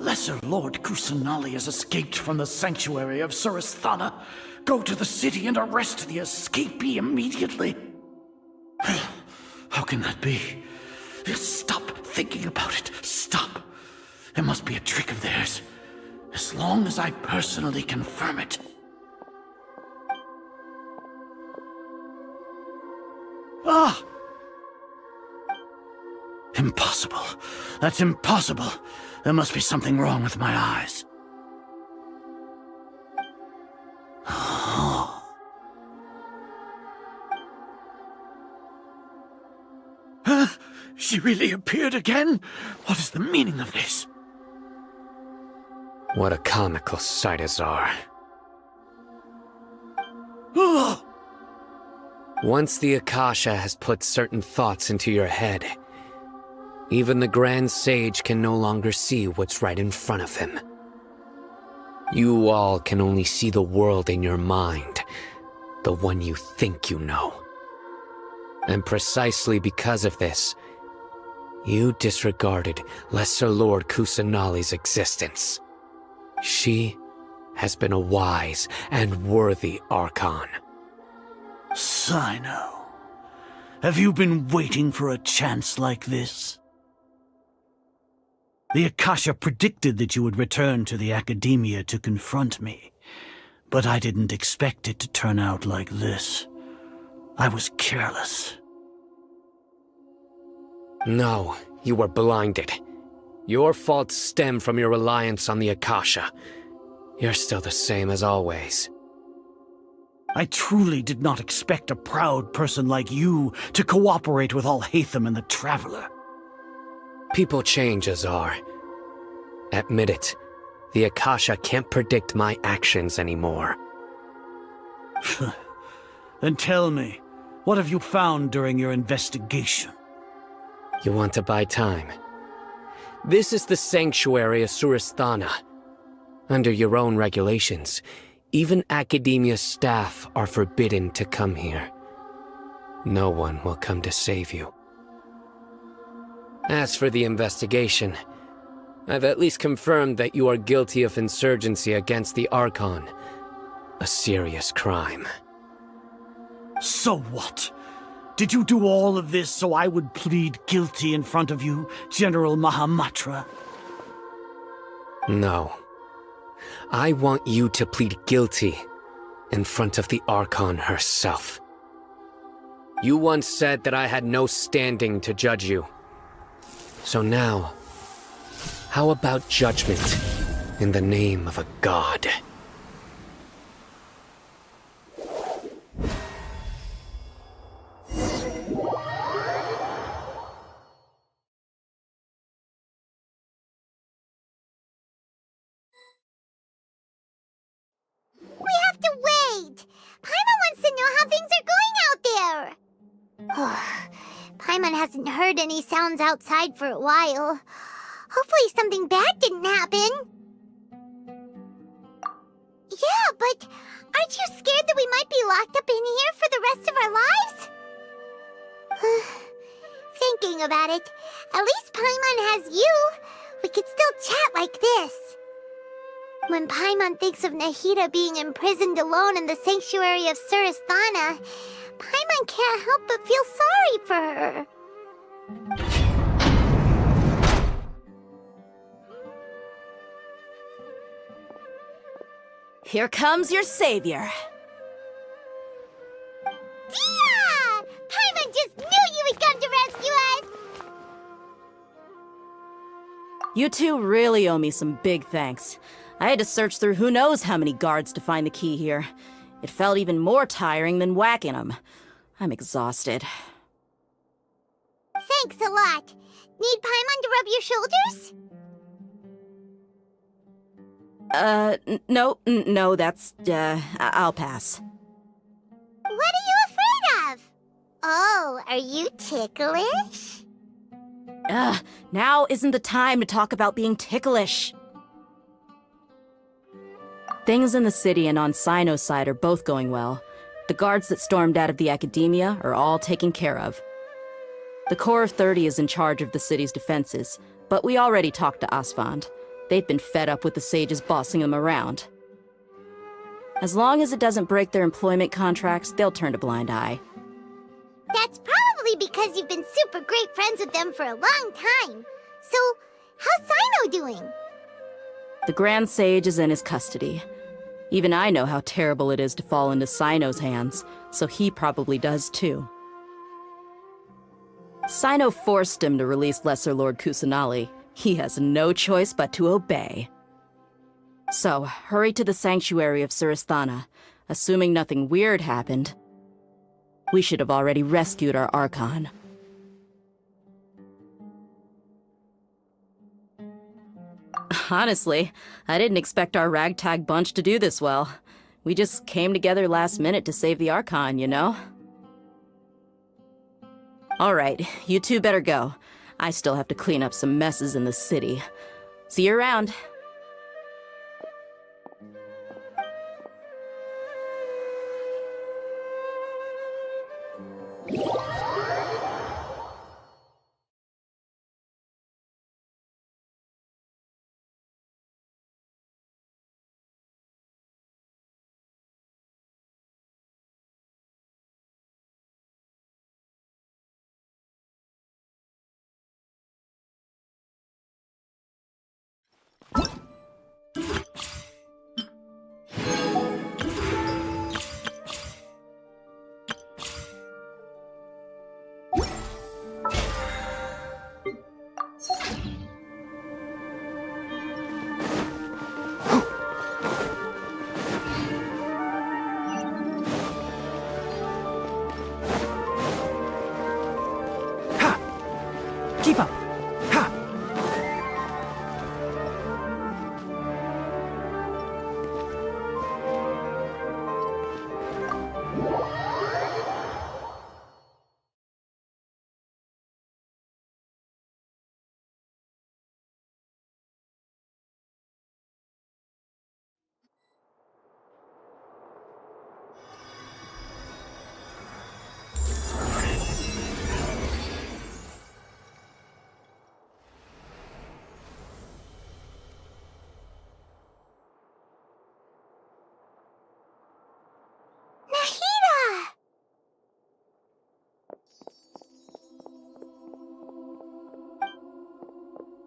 Lesser Lord Kusanali has escaped from the sanctuary of Surasthana. Go to the city and arrest the escapee immediately. How can that be? Stop thinking about it. Stop. It must be a trick of theirs. As long as I personally confirm it. Ah! Impossible. That's impossible. There must be something wrong with my eyes. Huh? She really appeared again? What is the meaning of this? What a comical sight, Azar. Oh! Once the Akasha has put certain thoughts into your head, even the Grand Sage can no longer see what's right in front of him. You all can only see the world in your mind, the one you think you know. And precisely because of this, you disregarded Lesser Lord Kusanali's existence. She has been a wise and worthy Archon. Sino, have you been waiting for a chance like this? The Akasha predicted that you would return to the Academia to confront me, but I didn't expect it to turn out like this. I was careless. No, you were blinded. Your faults stem from your reliance on the Akasha. You're still the same as always. I truly did not expect a proud person like you to cooperate with Alhaitham and the Traveler. People change, Azar. Admit it. The Akasha can't predict my actions anymore. Then tell me, what have you found during your investigation? You want to buy time? This is the sanctuary of Surasthana. Under your own regulations, even Academia staff are forbidden to come here. No one will come to save you. As for the investigation, I've at least confirmed that you are guilty of insurgency against the Archon. A serious crime. So what? Did you do all of this so I would plead guilty in front of you, General Mahamatra? No. I want you to plead guilty in front of the Archon herself. You once said that I had no standing to judge you. So now, how about judgment in the name of a god? We have to wait! Paimon wants to know how things are going out there! Paimon hasn't heard any sounds outside for a while. Hopefully something bad didn't happen. Yeah, but aren't you scared that we might be locked up in here for the rest of our lives? Thinking about it, at least Paimon has you. We could still chat like this. When Paimon thinks of Nahida being imprisoned alone in the sanctuary of Surasthana, Paimon can't help but feel sorry for her. Here comes your savior. Dia! Paimon just knew you would come to rescue us! You two really owe me some big thanks. I had to search through who knows how many guards to find the key here. It felt even more tiring than whacking them. I'm exhausted. Thanks a lot. Need Paimon to rub your shoulders? No, that's, I'll pass. What are you afraid of? Oh, are you ticklish? Now isn't the time to talk about being ticklish. Things in the city and on Sino's side are both going well. The guards that stormed out of the Academia are all taken care of. The Corps of 30 is in charge of the city's defenses, but we already talked to Asfand. They've been fed up with the sages bossing them around. As long as it doesn't break their employment contracts, they'll turn a blind eye. That's probably because you've been super great friends with them for a long time. So, how's Sino doing? The Grand Sage is in his custody. Even I know how terrible it is to fall into Sino's hands, so he probably does too. Sino forced him to release Lesser Lord Kusanali. He has no choice but to obey. So, hurry to the sanctuary of Surasthana. Assuming nothing weird happened, we should have already rescued our Archon. Honestly, I didn't expect our ragtag bunch to do this well. We just came together last minute to save the Archon, you know? Alright, you two better go. I still have to clean up some messes in the city. See you around. Keep up! Ha!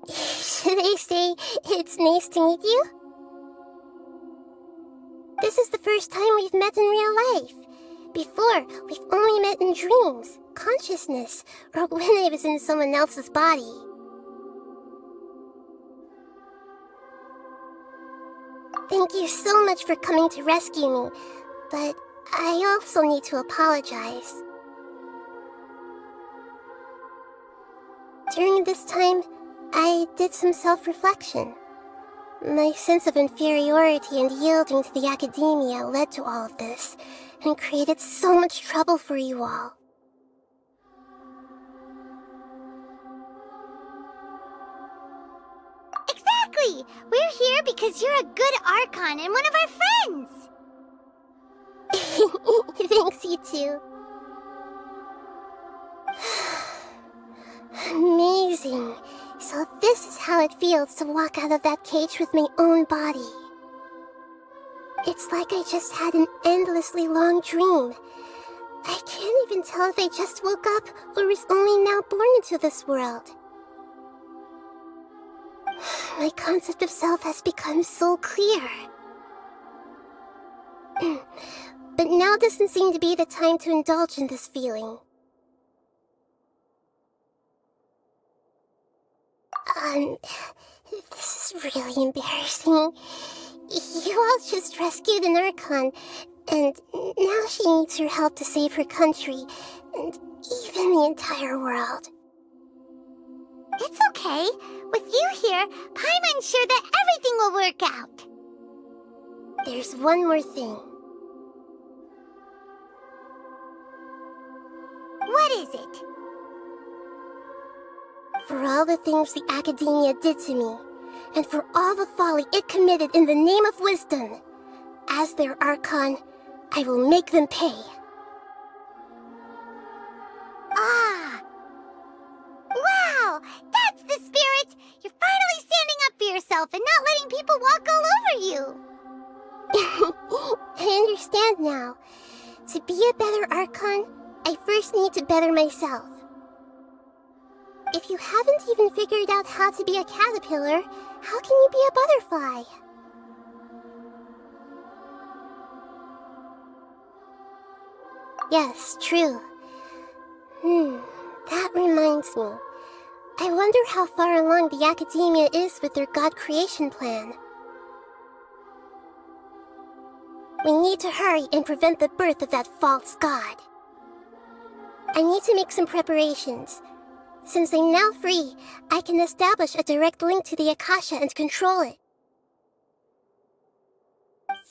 Should I say it's nice to meet you? This is the first time we've met in real life. Before, we've only met in dreams, consciousness, or when I was in someone else's body. Thank you so much for coming to rescue me, but I also need to apologize. During this time, I did some self-reflection. My sense of inferiority and yielding to the academia led to all of this, and created so much trouble for you all. Exactly! We're here because you're a good Archon and one of our friends! Thanks, you two. Amazing. So this is how it feels to walk out of that cage with my own body. It's like I just had an endlessly long dream. I can't even tell if I just woke up or was only now born into this world. My concept of self has become so clear. But now doesn't seem to be the time to indulge in this feeling. This is really embarrassing. You all just rescued an Archon, and now she needs your help to save her country, and even the entire world. It's okay. With you here, Paimon's sure that everything will work out. There's one more thing. What is it? For all the things the academia did to me, and for all the folly it committed in the name of wisdom, as their Archon, I will make them pay. Ah! Wow! That's the spirit! You're finally standing up for yourself and not understand now. To be a better Archon, I first need to better myself. If you haven't even figured out how to be a caterpillar, how can you be a butterfly? Yes, true. That reminds me. I wonder how far along the Academia is with their god creation plan. We need to hurry and prevent the birth of that false god. I need to make some preparations. Since I'm now free, I can establish a direct link to the Akasha and control it.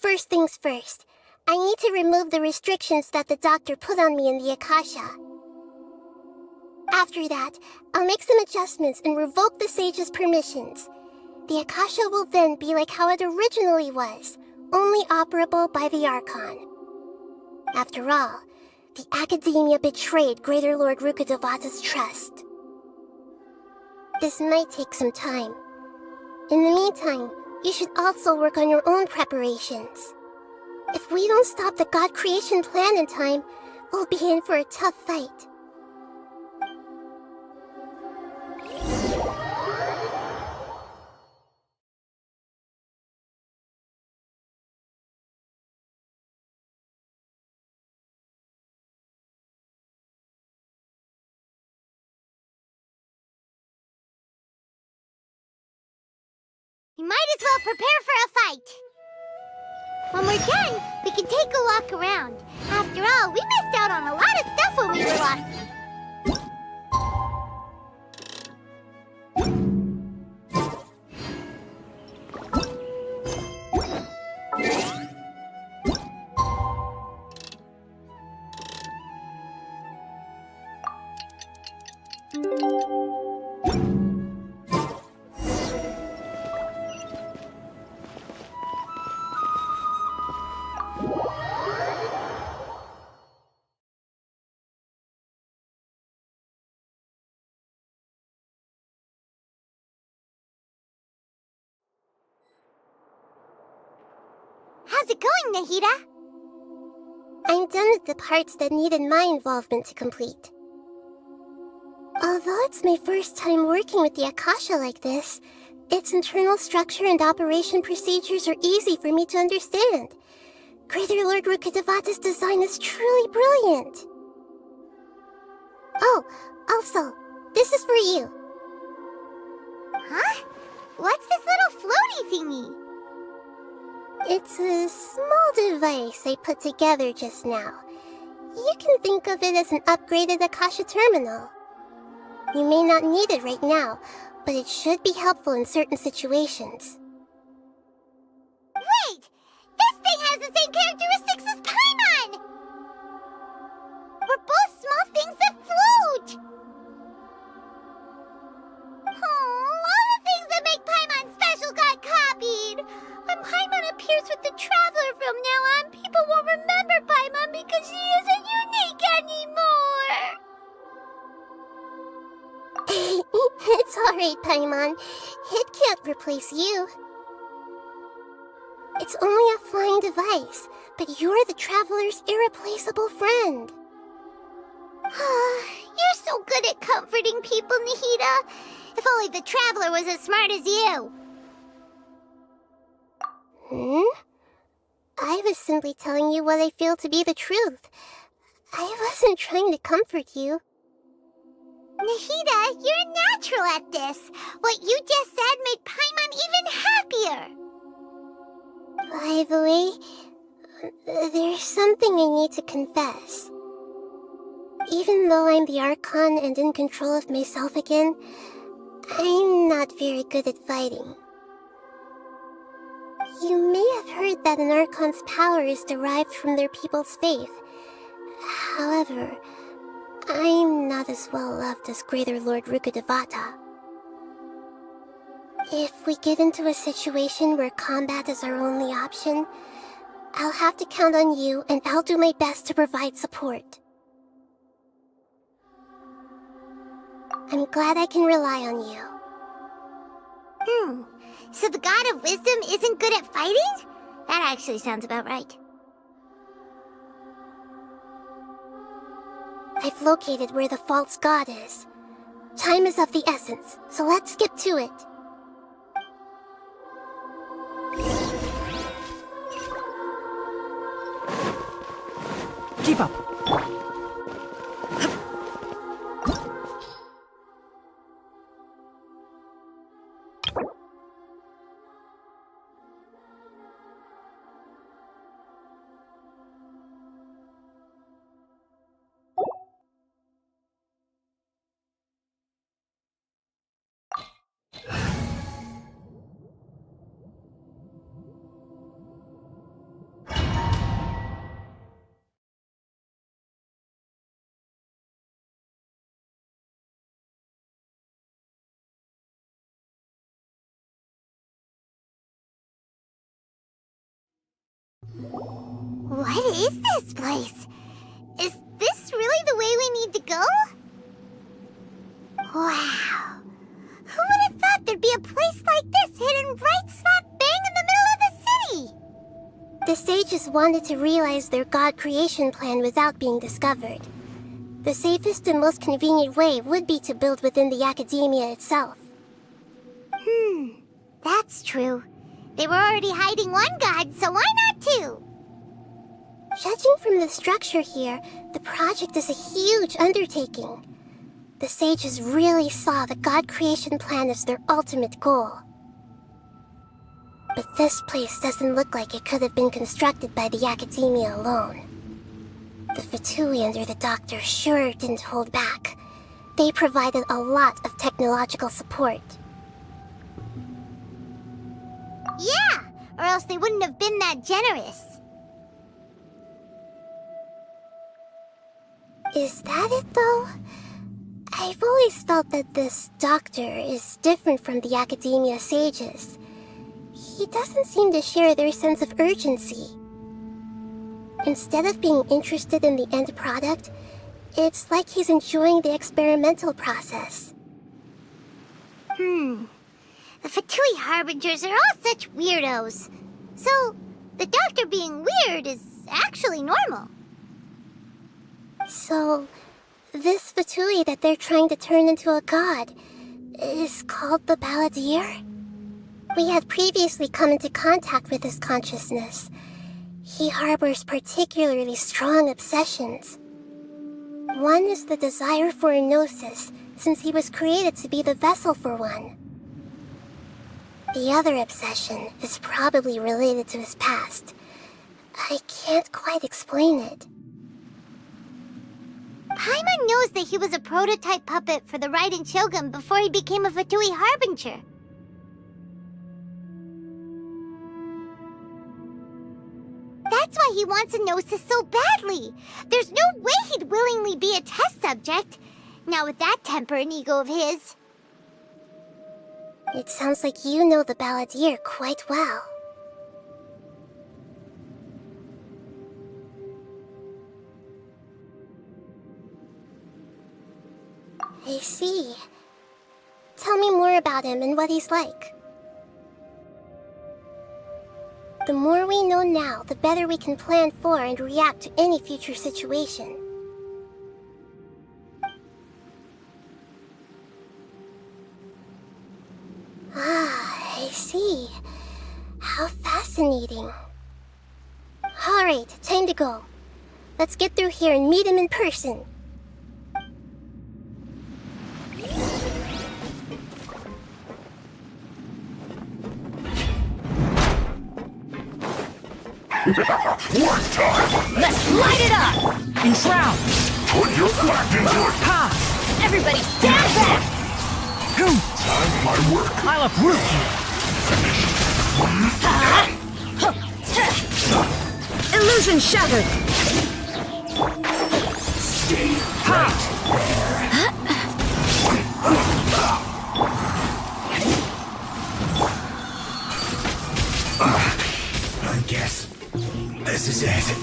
First things first, I need to remove the restrictions that the doctor put on me in the Akasha. After that, I'll make some adjustments and revoke the sage's permissions. The Akasha will then be like how it originally was, only operable by the Archon. After all, the Academia betrayed Greater Lord Rukkhadevata's trust. This might take some time. In the meantime, you should also work on your own preparations. If we don't stop the god creation plan in time, we'll be in for a tough fight. We might as well prepare for a fight. When we're done, we can take a walk around. After all, we missed out on a lot of stuff when we were lost. How's it going, Nahida? I'm done with the parts that needed my involvement to complete. Although it's my first time working with the Akasha like this, its internal structure and operation procedures are easy for me to understand. Greater Lord Rukkhadevata's design is truly brilliant. Oh, also, this is for you. Huh? What's this little floaty thingy? It's a small device I put together just now. You can think of it as an upgraded Akasha terminal. You may not need it right now, but it should be helpful in certain situations. Wait! This thing has the same characteristics as Paimon! We're both small things that float! Oh, all the things that make Paimon special got copied! When Paimon appears with the Traveler from now on, people won't remember Paimon because she isn't unique anymore! It's alright, Paimon. It can't replace you. It's only a flying device, but you're the Traveler's irreplaceable friend. You're so good at comforting people, Nahida. If only the Traveler was as smart as you. I was simply telling you what I feel to be the truth. I wasn't trying to comfort you. Nahida, you're natural at this. What you just said made Paimon even happier. By the way, there's something I need to confess. Even though I'm the Archon and in control of myself again, I'm not very good at fighting. You may have heard that an Archon's power is derived from their people's faith. However, I'm not as well loved as Greater Lord Rukkhadevata. If we get into a situation where combat is our only option, I'll have to count on you, and I'll do my best to provide support. I'm glad I can rely on you. So the God of Wisdom isn't good at fighting? That actually sounds about right. I've located where the false god is. Time is of the essence, so let's get to it. Keep up. What is this place? Is this really the way we need to go? Wow. Who would have thought there'd be a place like this hidden right slap bang in the middle of the city? The sages wanted to realize their god creation plan without being discovered. The safest and most convenient way would be to build within the academia itself. That's true. They were already hiding one god, so why not two? Judging from the structure here, the project is a huge undertaking. The sages really saw the god creation plan as their ultimate goal. But this place doesn't look like it could have been constructed by the academia alone. The Fatui under the doctor sure didn't hold back. They provided a lot of technological support. Yeah, or else they wouldn't have been that generous. Is that it, though? I've always felt that this doctor is different from the academia sages. He doesn't seem to share their sense of urgency. Instead of being interested in the end product, it's like he's enjoying the experimental process. The Fatui Harbingers are all such weirdos. So, the doctor being weird is actually normal. So, this Fatui that they're trying to turn into a god is called the Balladeer? We had previously come into contact with his consciousness. He harbors particularly strong obsessions. One is the desire for a gnosis, since he was created to be the vessel for one. The other obsession is probably related to his past. I can't quite explain it. Paimon knows that he was a prototype puppet for the Raiden Shogun before he became a Fatui Harbinger. That's why he wants a gnosis so badly. There's no way he'd willingly be a test subject. Now with that temper and ego of his. It sounds like you know the Balladeer quite well. I see. Tell me more about him and what he's like. The more we know now, the better we can plan for and react to any future situation. Ah, I see. How fascinating. Alright, time to go. Let's get through here and meet him in person. Work time! Let's light it up! Enshroud! Put your back into it! Ha! Everybody stand back! Time my work! I'll uproot you! Illusion shattered! Stay I guess this is it.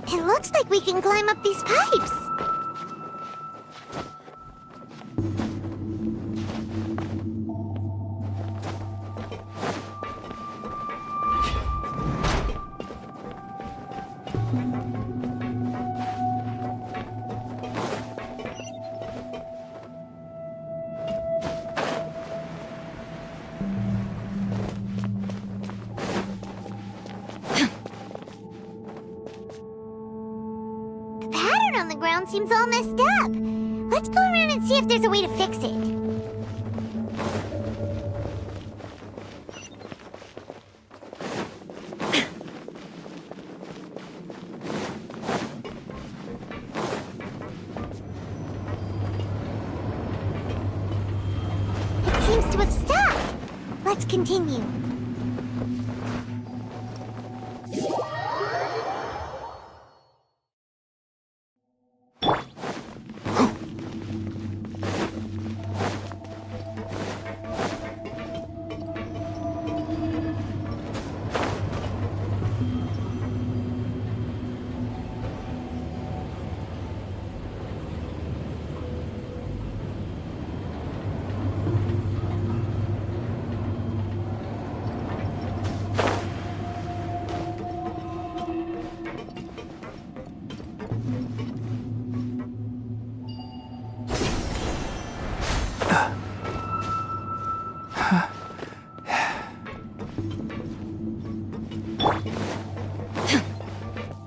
It looks like we can climb up these pipes. around seems all messed up. Let's go around and see if there's a way to fix it. It seems to have stopped. Let's continue.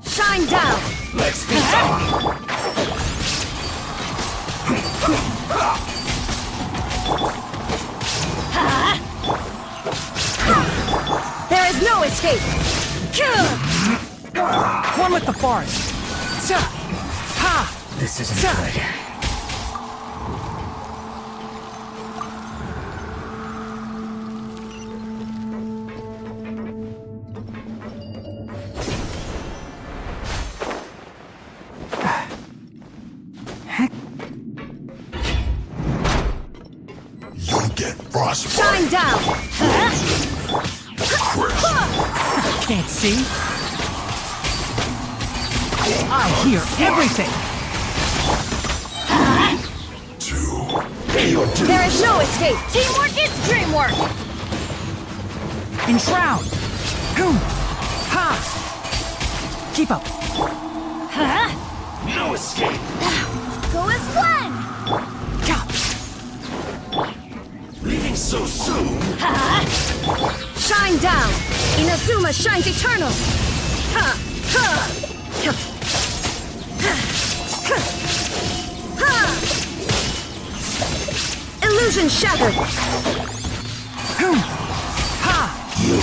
Shine down! Let's be gone. There is no escape! One with the forest! Ha! This isn't good. You'll get frostbite. Shine down! Chris. Can't see? I hear everything! 2. Pay your dues. There is no escape! Teamwork is dreamwork! Enshroud! Ha! Keep up! No escape. Go as one! Leaving so soon. Shine down! Inazuma shines eternal! Illusion shattered! You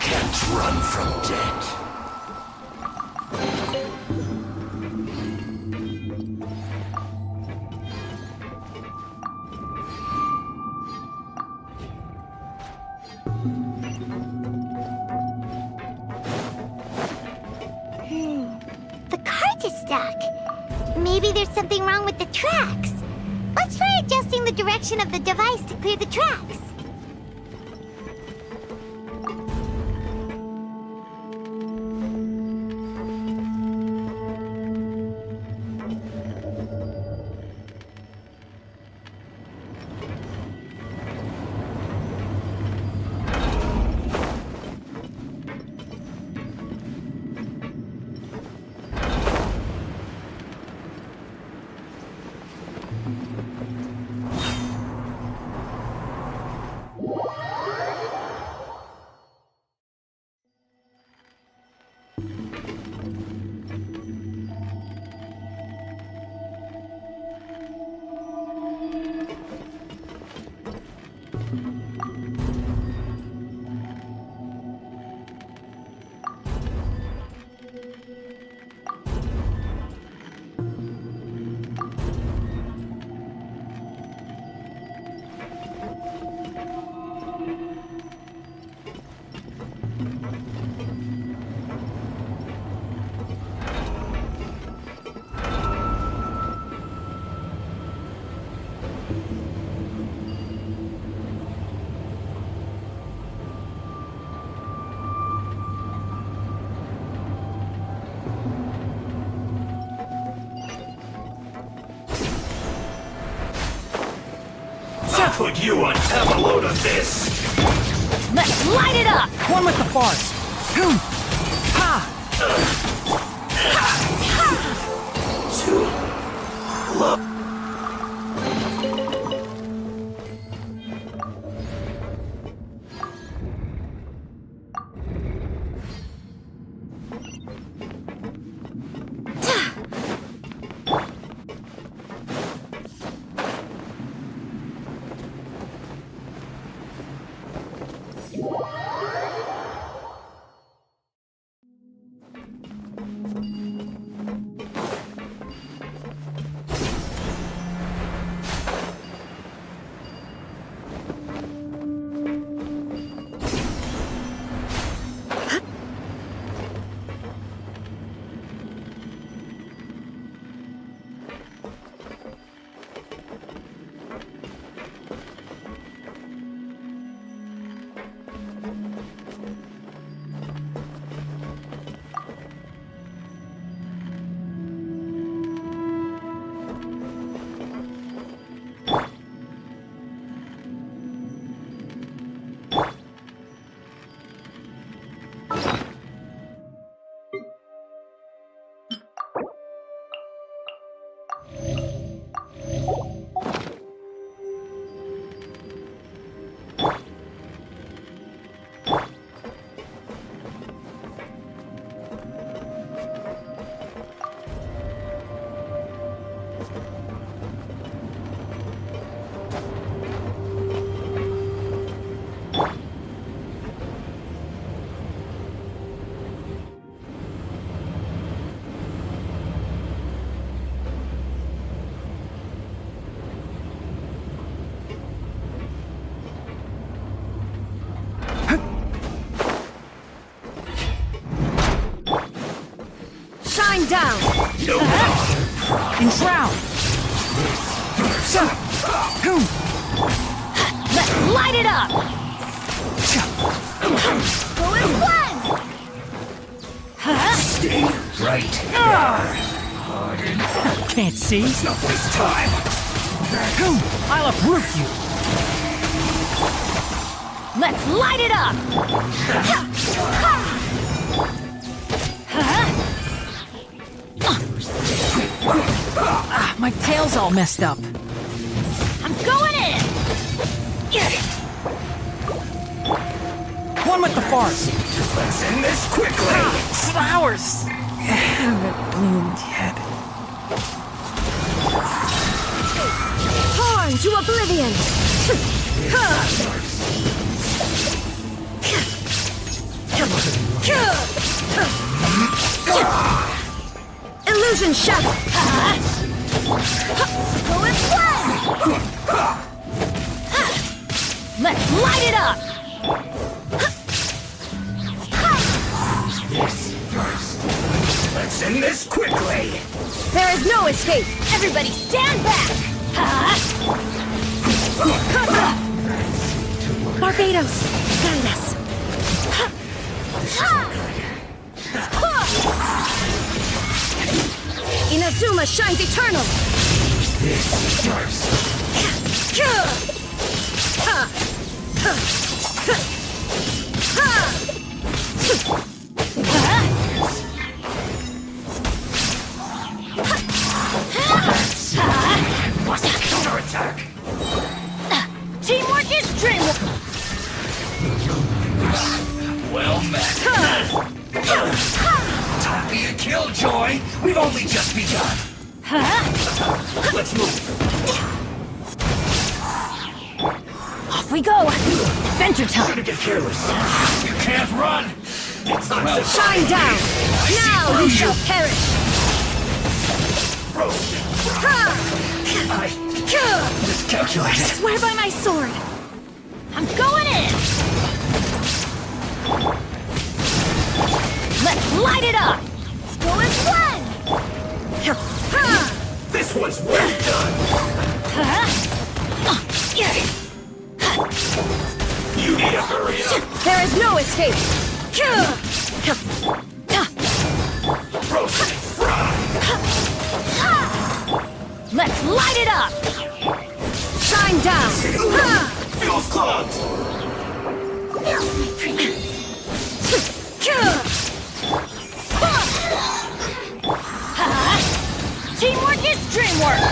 can't run from death. The cart is stuck. Maybe there's something wrong with the tracks. Let's try adjusting the direction of the device to clear the tracks. I'll put you on have a load of this. Let's light it up! One with the forest! Ha! Enshroud! Let's light it up! Go as one! Stay right Can't see? Let's not waste time. I'll uproot you! Let's light it up! My tail's all messed up. I'm going in! One with the farce! Let's end this quickly. Flowers! Haven't bloomed yet. Torn to oblivion! Illusion shattered! Go as one! Let's light it up! Let's end this quickly. There is no escape! Everybody stand back! Barbados, guide us! Inazuma shines eternal! Must counterattack. Teamwork is dreamwork! Well met. Don't be a killjoy. We've only just begun. Let's move. Off we go! Adventure time! Gonna get careless. You can't run. It's time to Shine down! Now you shall perish! I miscalculated. Swear by my sword! I'm going in! Let's light it up! Go as one! This one's well done. You need to hurry up. There is no escape! Roast and fry. Let's light it up! Shine down! Feels clogged. Teamwork is dreamwork!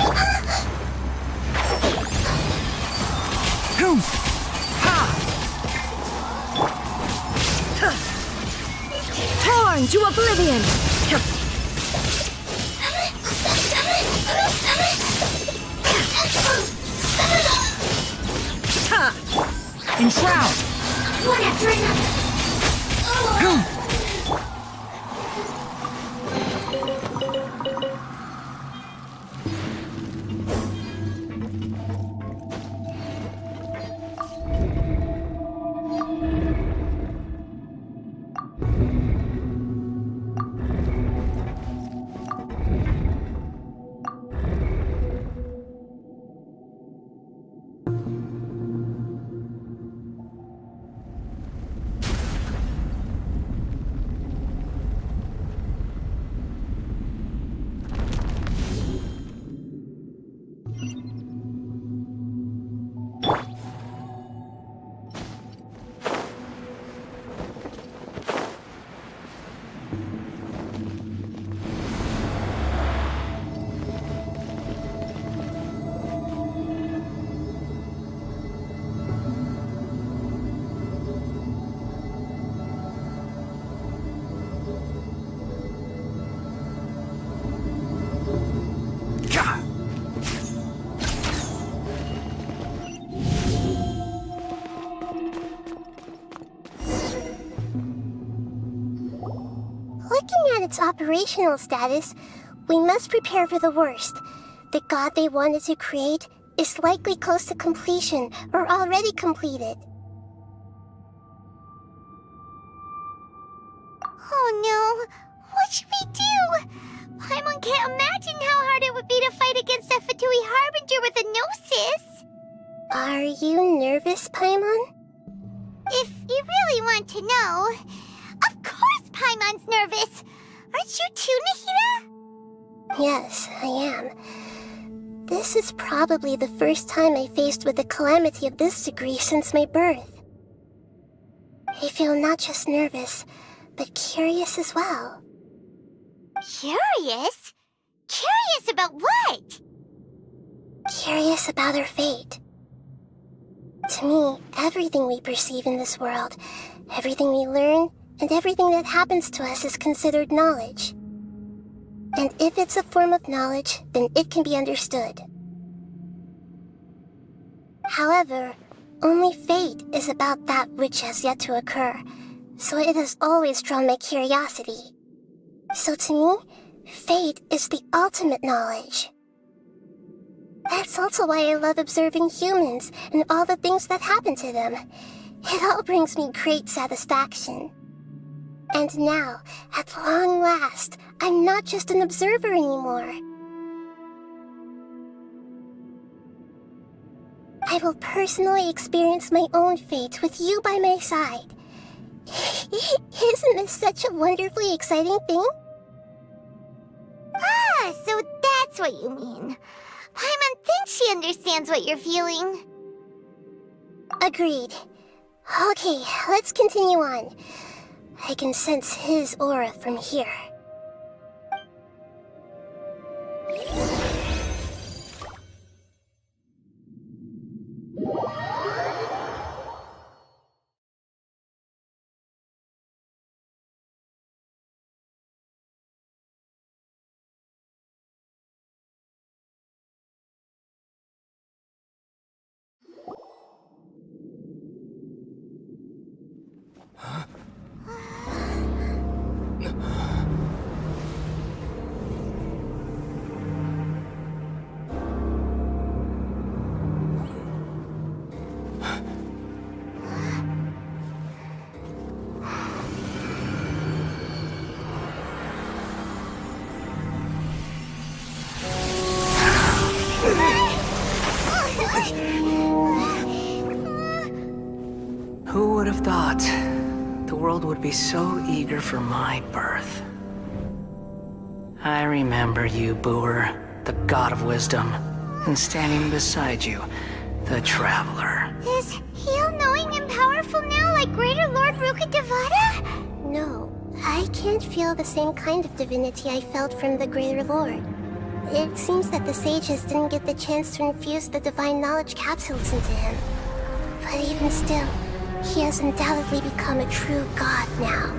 Torn to oblivion! Enshroud! One after another! Looking at its operational status, we must prepare for the worst. The god they wanted to create is likely close to completion or already completed. Oh no! What should we do? Paimon can't imagine how hard it would be to fight against a Fatui Harbinger with a Gnosis. Are you nervous, Paimon? If you really want to know, of course Paimon's nervous. Aren't you too, Nahida? Yes, I am. This is probably the first time I faced with a calamity of this degree since my birth. I feel not just nervous, but curious as well. Curious? Curious about what? Curious about our fate. To me, everything we perceive in this world, everything we learn, and everything that happens to us is considered knowledge. And if it's a form of knowledge, then it can be understood. However, only fate is about that which has yet to occur, so it has always drawn my curiosity. So to me, fate is the ultimate knowledge. That's also why I love observing humans and all the things that happen to them. It all brings me great satisfaction. And now, at long last, I'm not just an observer anymore. I will personally experience my own fate with you by my side. Isn't this such a wonderfully exciting thing? Ah, so that's what you mean. Paimon thinks she understands what you're feeling. Agreed. Okay, let's continue on. I can sense his aura from here. Who would have thought the world would be so eager for my birth? I remember you, Booer, the god of wisdom, and standing beside you, the traveler. Is he all-knowing and powerful now like Greater Lord Rukkhadevata? No, I can't feel the same kind of divinity I felt from the Greater Lord. It seems that the sages didn't get the chance to infuse the divine knowledge capsules into him. But even still, he has undoubtedly become a true god now.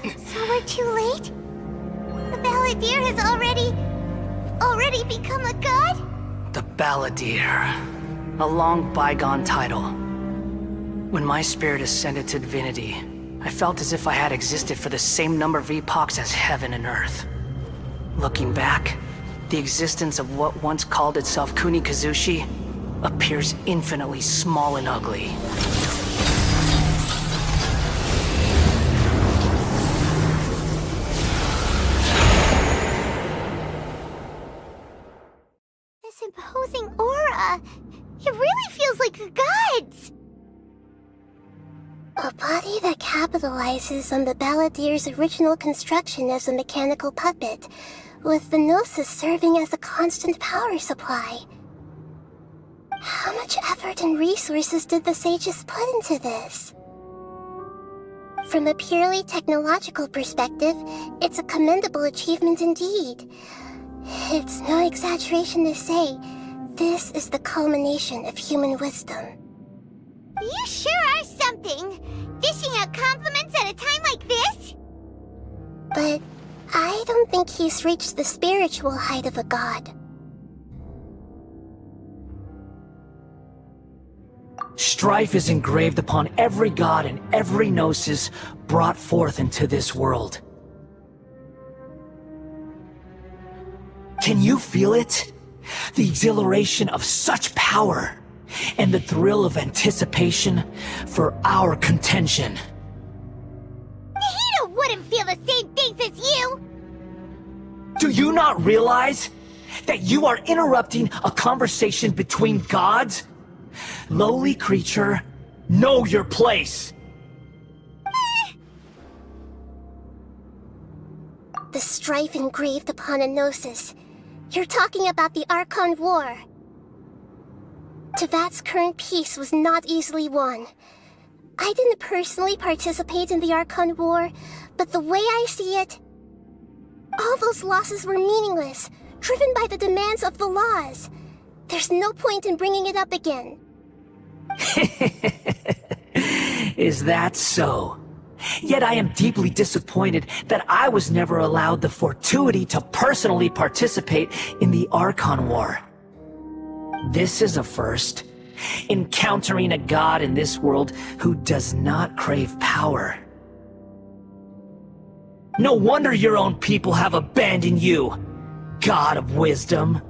So we're too late? The Balladeer has already become a god? The Balladeer. A long bygone title. When my spirit ascended to divinity, I felt as if I had existed for the same number of epochs as heaven and earth. Looking back, the existence of what once called itself Kunikazushi appears infinitely small and ugly. This imposing aura, it really feels like the gods! A body that capitalizes on the Balladeer's original construction as a mechanical puppet, with the Gnosis serving as a constant power supply. How much effort and resources did the sages put into this? From a purely technological perspective, it's a commendable achievement indeed. It's no exaggeration to say, this is the culmination of human wisdom. You sure are something! Dishing out compliments at a time like this? But I don't think he's reached the spiritual height of a god. Strife is engraved upon every god and every gnosis brought forth into this world. Can you feel it? The exhilaration of such power, and the thrill of anticipation for our contention. Nahida wouldn't feel the same things as you! Do you not realize that you are interrupting a conversation between gods? Lowly creature, know your place. The strife engraved upon a gnosis. You're talking about the Archon War. Tevat's current peace was not easily won. I didn't personally participate in the Archon War, but the way I see it, all those losses were meaningless, driven by the demands of the laws. There's no point in bringing it up again. Is that so? Yet I am deeply disappointed that I was never allowed the fortuity to personally participate in the Archon War. This is a first. Encountering a god in this world who does not crave power. No wonder your own people have abandoned you, God of Wisdom.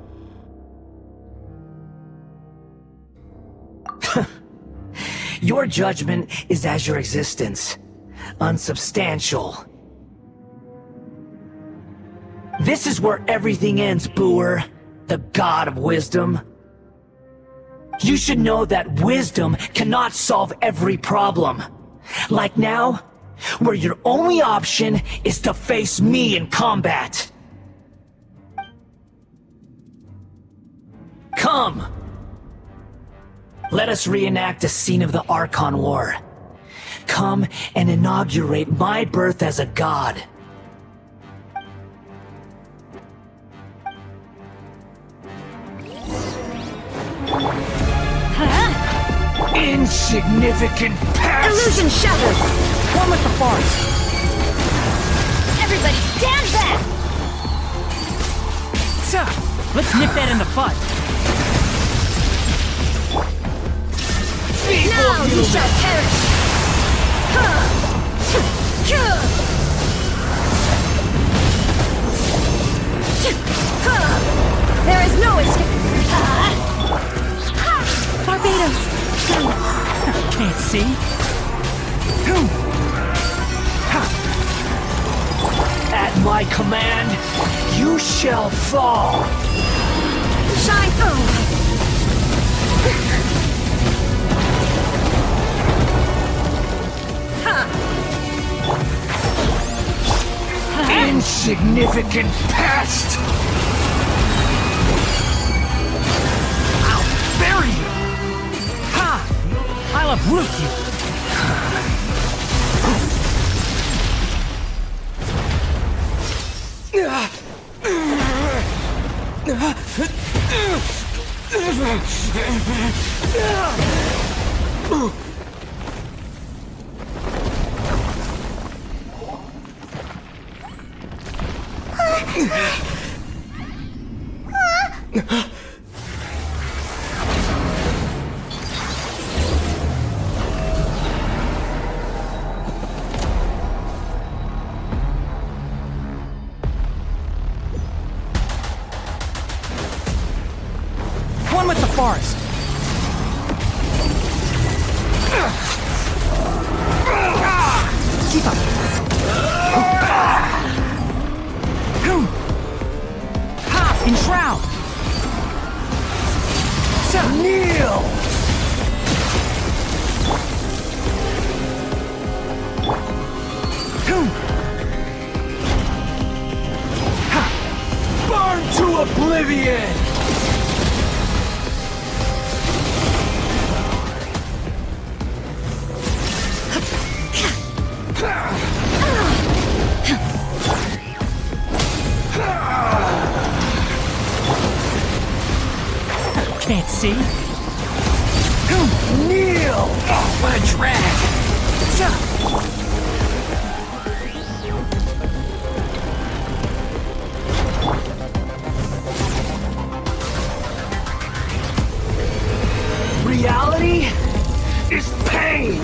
Your judgment is as your existence, unsubstantial. This is where everything ends, Booer, the God of Wisdom. You should know that wisdom cannot solve every problem. Like now, where your only option is to face me in combat. Come! Let us reenact a scene of the Archon War. Come and inaugurate my birth as a god. Insignificant pest! Illusion shattered! One with the force! Everybody stand back! So, let's nip that in the bud. Now you shall perish! There is no escape! Barbados! Can't see. At my command, you shall fall. Shine through. Insignificant pest! I'll bury you! I'll uproot you! One with the forest! Keep up! Ha! Enshroud! Kneel! Burn to oblivion! Can't see? Kneel! Oh, what a drag! Reality is pain!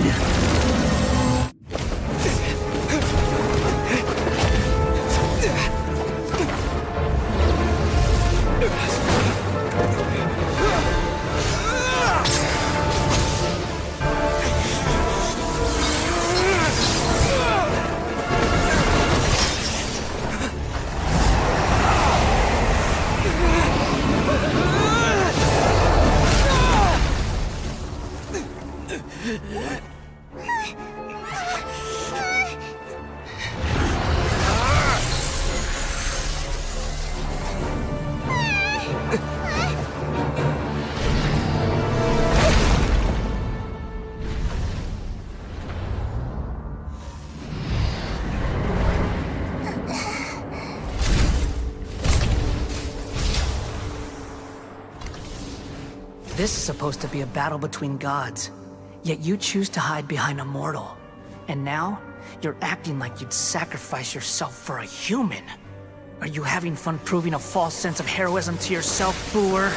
This is supposed to be a battle between gods, yet you choose to hide behind a mortal. And now, you're acting like you'd sacrifice yourself for a human. Are you having fun proving a false sense of heroism to yourself, Booer?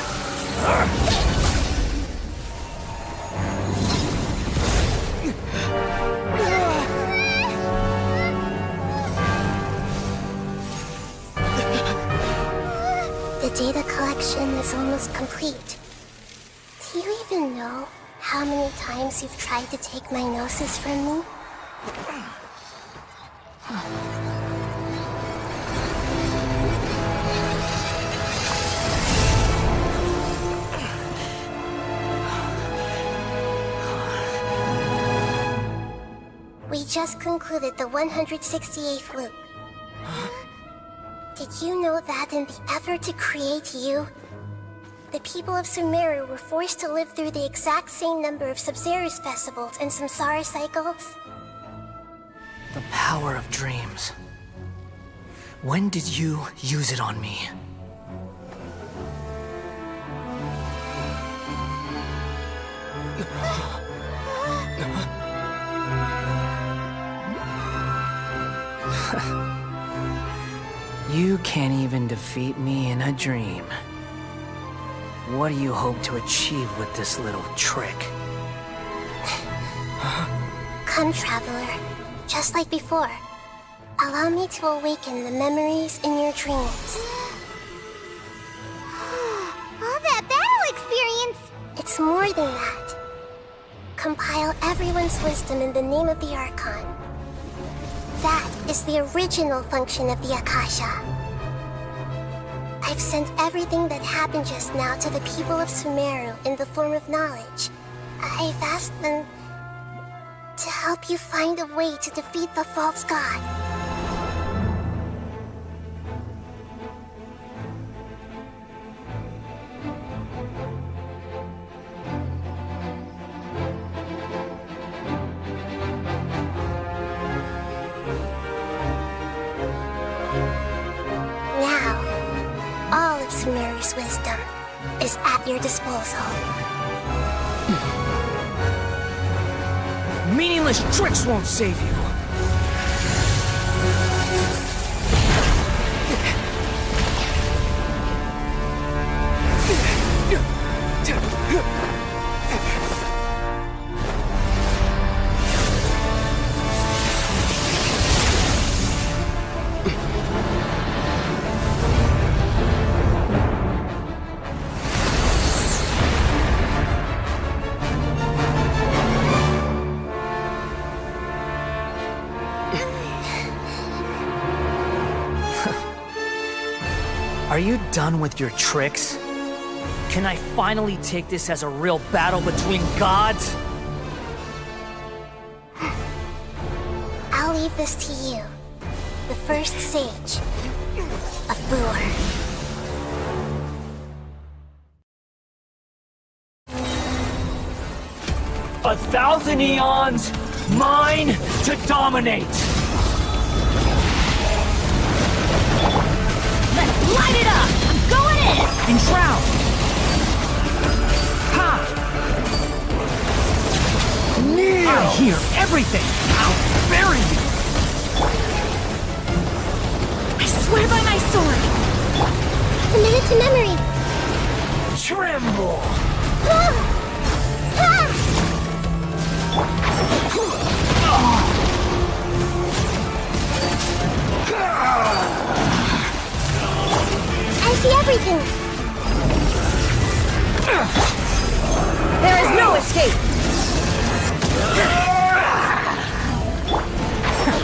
The data collection is almost complete. Do you even know how many times you've tried to take my gnosis from me? We just concluded the 168th loop. Did you know that in the effort to create you, the people of Sumeru were forced to live through the exact same number of Sub-Zerus festivals and Samsara cycles? The power of dreams. When did you use it on me? You can't even defeat me in a dream. What do you hope to achieve with this little trick? Come, Traveler. Just like before. Allow me to awaken the memories in your dreams. All that battle experience! It's more than that. Compile everyone's wisdom in the name of the Archon. That is the original function of the Akasha. I've sent everything that happened just now to the people of Sumeru in the form of knowledge. I've asked them to help you find a way to defeat the false god. Sumeru's wisdom is at your disposal. Meaningless tricks won't save you. Are you done with your tricks? Can I finally take this as a real battle between gods? I'll leave this to you, the first sage of Booer. A thousand eons, mine to dominate! Light it up! I'm going in! Enshroud! Ha! Kneel! I hear everything! I'll bury you! I swear by my sword! Commit it to memory! Tremble! I see everything! There is no escape!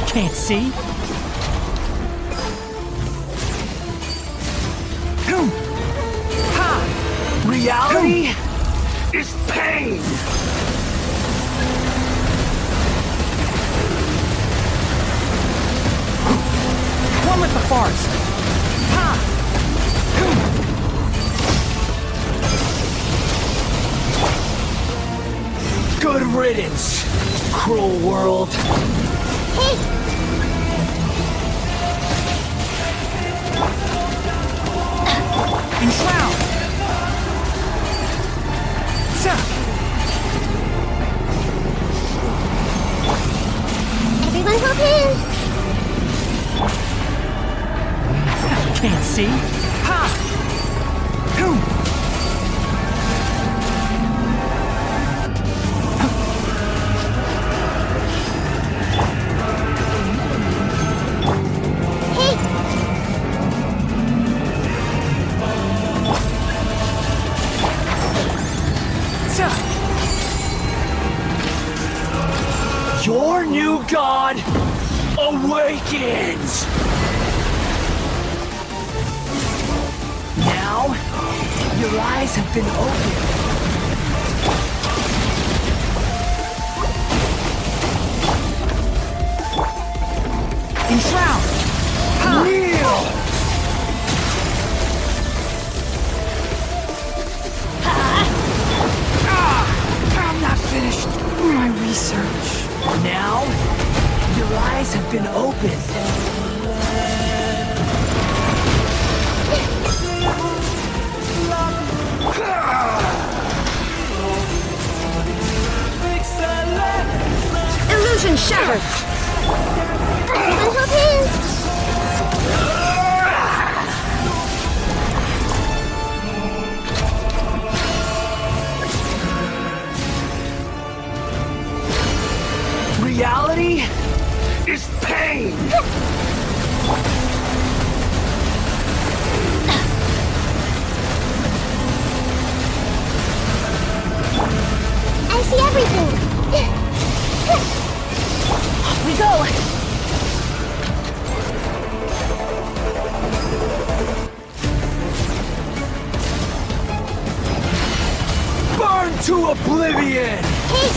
Can't see? Ha! Reality is pain! One with the forest! Ha! Good riddance, cruel world. Hey! Enshroud! Everyone hold hands! Can't see. Ha! Boom! Hey! Your new god awakens! Now, your eyes have been opened. Enshroud! Kneel! I'm not finished my research. Now, your eyes have been opened. Illusion shattered! Everyone hold hands! Reality is pain! I see everything! Off we go! Burn to oblivion! Hey!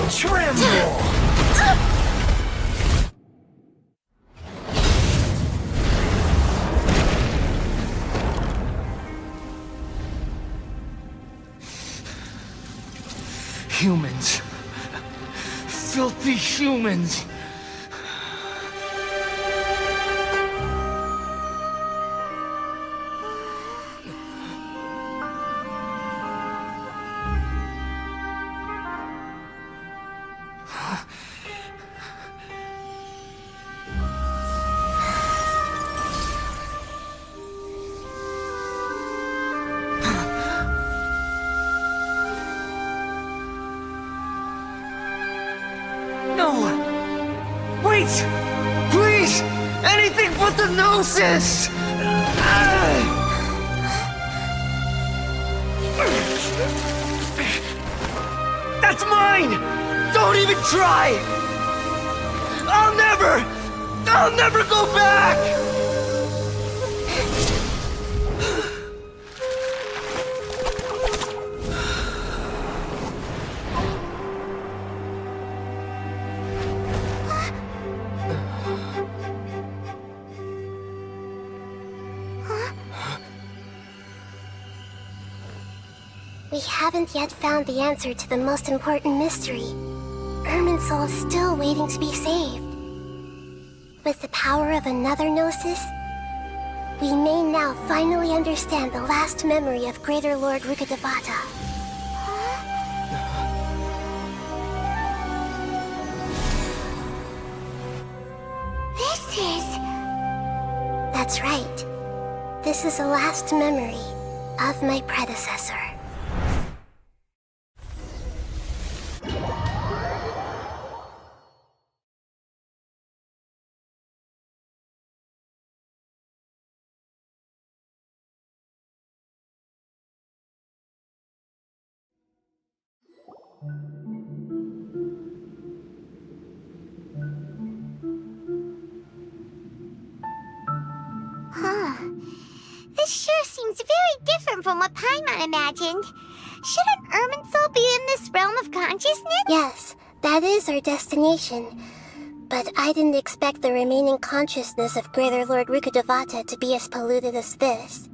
Tremble! Humans. Filthy humans. Please! Anything but the Gnosis! That's mine! Don't even try! I'll never go back! We haven't yet found the answer to the most important mystery. Irminsul is still waiting to be saved. With the power of another Gnosis, we may now finally understand the last memory of Greater Lord Rukkhadevata. This is... That's right. This is the last memory of my predecessor. This sure seems very different from what Paimon imagined. Shouldn't Irminsul be in this realm of consciousness? Yes, that is our destination. But I didn't expect the remaining consciousness of Greater Lord Rukkhadevata to be as polluted as this.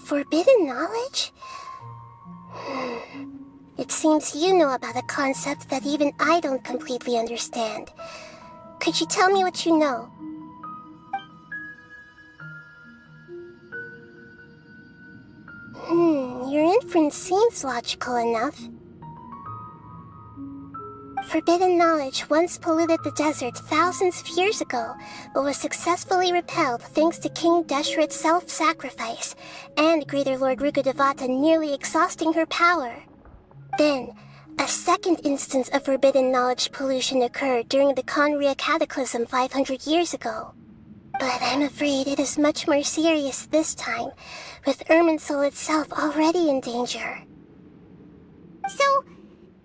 Forbidden knowledge? It seems you know about a concept that even I don't completely understand. Could you tell me what you know? Your inference seems logical enough. Forbidden knowledge once polluted the desert thousands of years ago, but was successfully repelled thanks to King Deshret's self-sacrifice, and Greater Lord Rukkhadevata nearly exhausting her power. Then, a second instance of forbidden knowledge pollution occurred during the Conria Cataclysm 500 years ago. But I'm afraid it is much more serious this time, with Irminsul itself already in danger. So,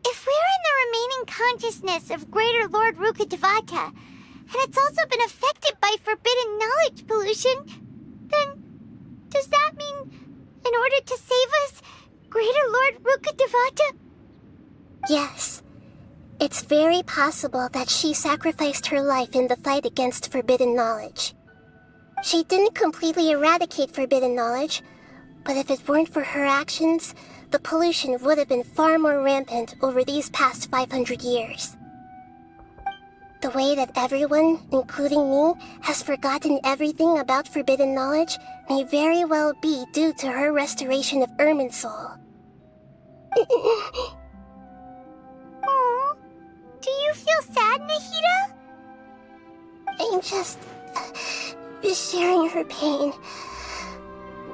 if we're in the remaining consciousness of Greater Lord Rukkhadevata, and it's also been affected by forbidden knowledge pollution, then does that mean, in order to save us, Greater Lord Rukkhadevata? Yes. It's very possible that she sacrificed her life in the fight against forbidden knowledge. She didn't completely eradicate forbidden knowledge, but if it weren't for her actions, the pollution would have been far more rampant over these past 500 years. The way that everyone, including me, has forgotten everything about forbidden knowledge may very well be due to her restoration of Irminsul. Aww. Do you feel sad, Nahida? I'm just sharing her pain.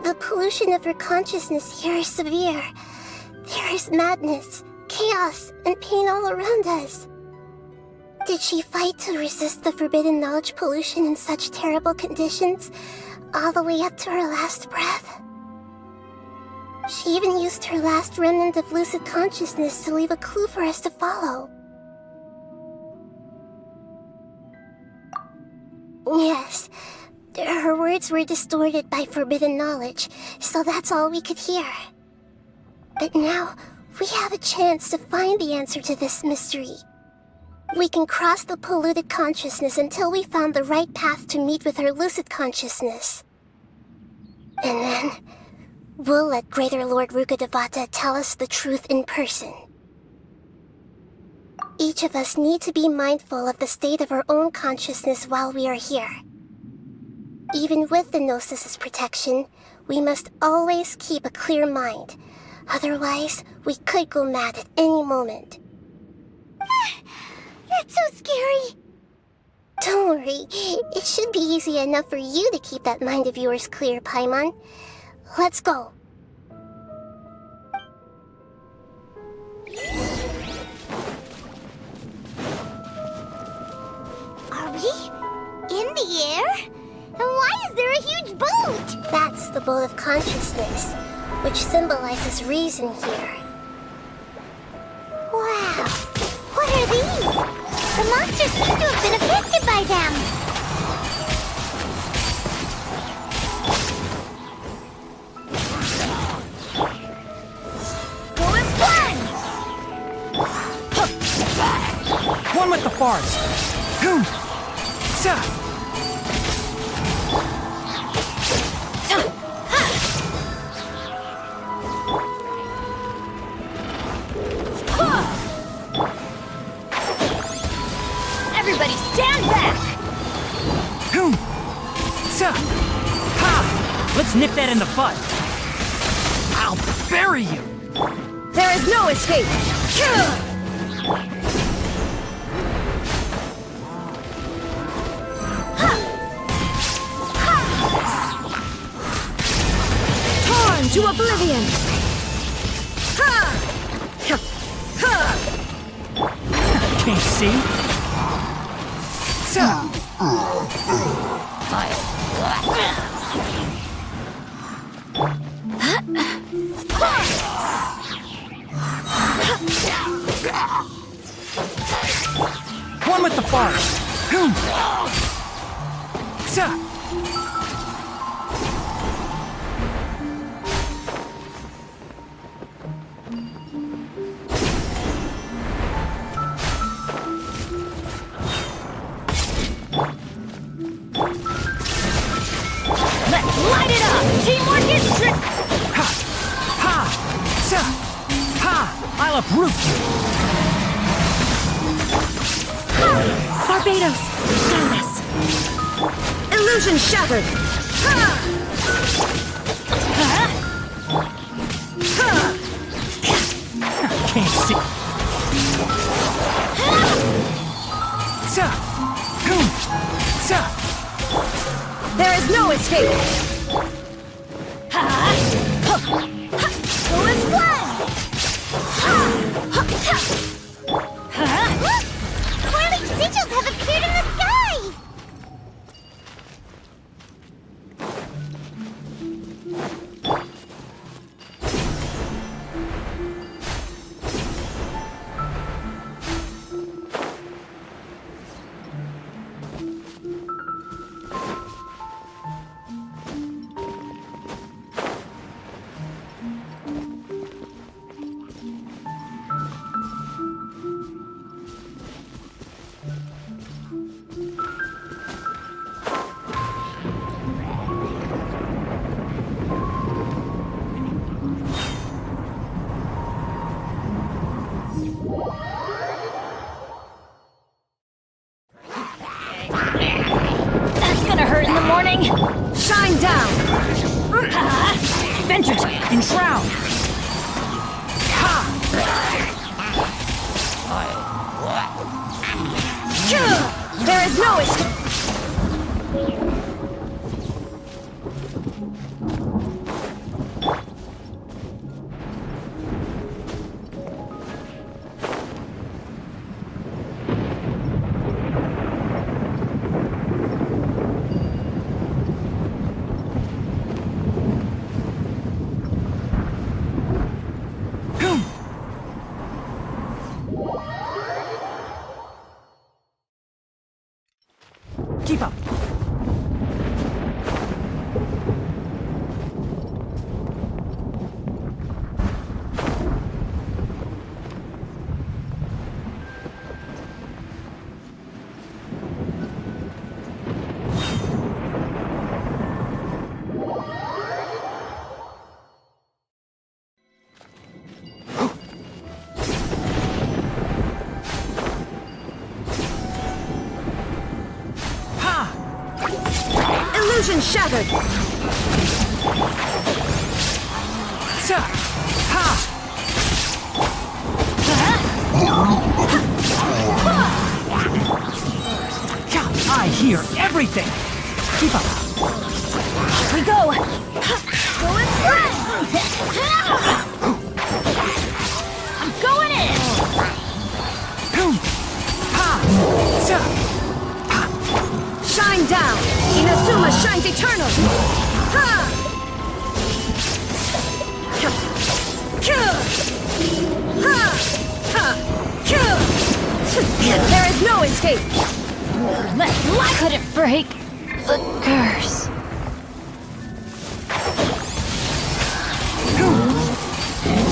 The pollution of her consciousness here is severe. There is madness, chaos, and pain all around us. Did she fight to resist the forbidden knowledge pollution in such terrible conditions, all the way up to her last breath? She even used her last remnant of lucid consciousness to leave a clue for us to follow. Yes, her words were distorted by forbidden knowledge, so that's all we could hear. But now, we have a chance to find the answer to this mystery. We can cross the polluted consciousness until we found the right path to meet with her lucid consciousness. And then, we'll let Greater Lord Rukkhadevata tell us the truth in person. Each of us need to be mindful of the state of our own consciousness while we are here. Even with the Gnosis' protection, we must always keep a clear mind. Otherwise, we could go mad at any moment. That's so scary. Don't worry, it should be easy enough for you to keep that mind of yours clear, Paimon. Let's go. Are we in the air? And why is there a huge boat? That's the boat of consciousness, which symbolizes reason here. Wow. What are these? The monsters seem to have been affected by them. Go as one! One with the forest. Boom! Sa! Everybody stand back! Boom! Sa! Ha! Let's nip that in the bud. I'll bury you! There is no escape! Torn to oblivion! Can't see? Sa! One with the forest. Boom! Sa! Light it up! Teamwork is trick! Ha! Ha! Sa! Ha! I'll uproot you! Barbados! Illusion shattered! Can't see. There is no escape! Who is one? Whirling sigils have appeared in the sky! That's gonna hurt in the morning. Shine down! Vengeance! Enshroud! There is no escape! Keep up! Illusion shattered! I hear everything! Keep up! Here we go! I'm going in! Shine down! Inazuma shines eternal! There is no escape! Why could it break? The curse.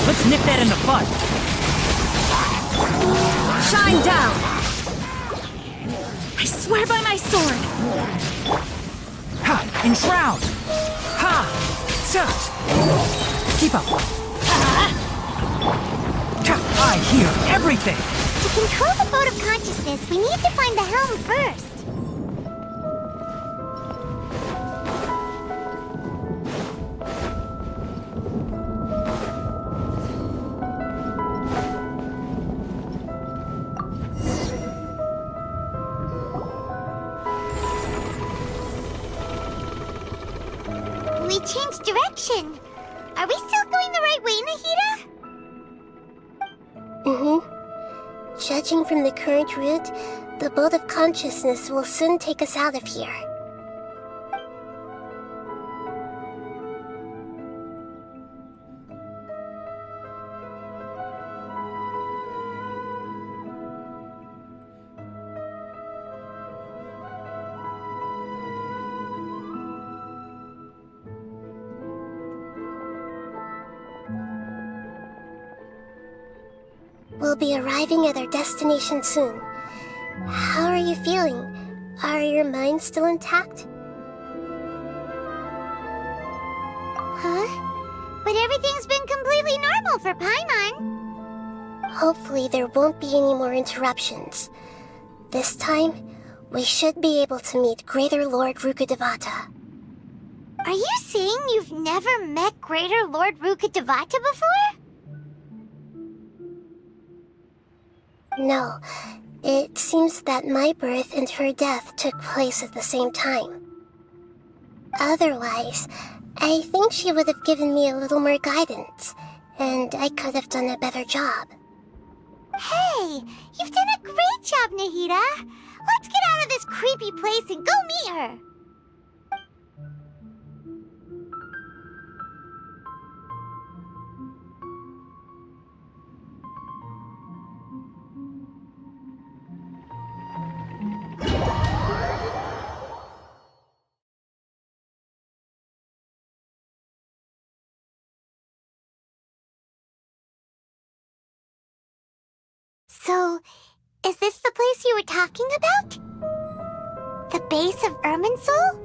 Let's nip that in the bud! Shine down! I swear by my sword! Enshroud! Keep up! I hear everything! To control the boat of consciousness, we need to find the helm first. We changed direction. Are we still going the right way, Nahida? Judging from the current route, the boat of consciousness will soon take us out of here. We'll be arriving at our destination soon. How are you feeling? Are your minds still intact? Huh? But everything's been completely normal for Paimon. Hopefully there won't be any more interruptions. This time, we should be able to meet Greater Lord Rukkhadevata. Are you saying you've never met Greater Lord Rukkhadevata before? No, it seems that my birth and her death took place at the same time. Otherwise, I think she would have given me a little more guidance, and I could have done a better job. Hey, you've done a great job, Nahida. Let's get out of this creepy place and go meet her. So, is this the place you were talking about? The base of Irminsul?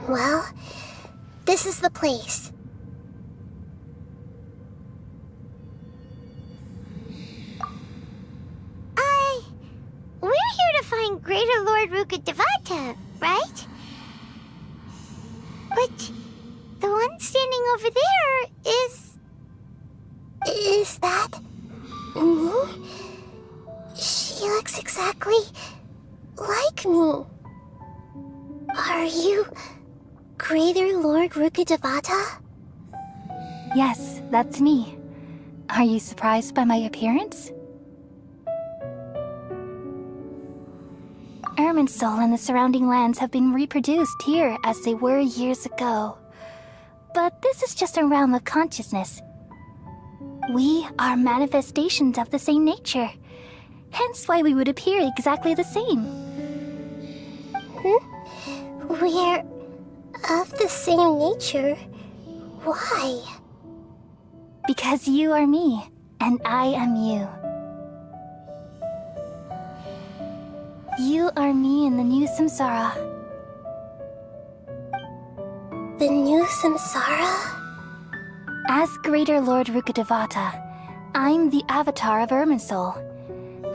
Well, this is the place. We're here to find Greater Lord Rukkhadevata, right? But the one standing over there is... Is that... me? She looks exactly like me. Are you Greater Lord Rukkhadevata? Yes, that's me. Are you surprised by my appearance? Irminsul and the surrounding lands have been reproduced here as they were years ago. But this is just a realm of consciousness. We are manifestations of the same nature, hence why we would appear exactly the same. We're of the same nature? Why? Because you are me, and I am you. You are me in the new samsara. The new samsara? As Greater Lord Rukkhadevata, I'm the avatar of Irminsul,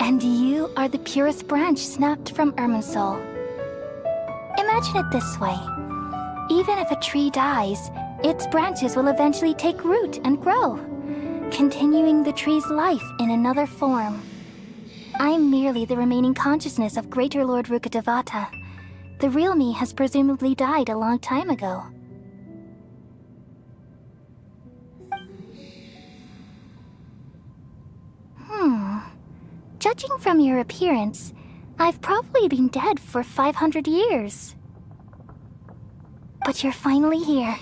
and you are the purest branch snapped from Irminsul. Imagine it this way. Even if a tree dies, its branches will eventually take root and grow, continuing the tree's life in another form. I'm merely the remaining consciousness of Greater Lord Rukkhadevata. The real me has presumably died a long time ago. Judging from your appearance, I've probably been dead for 500 years. But you're finally here.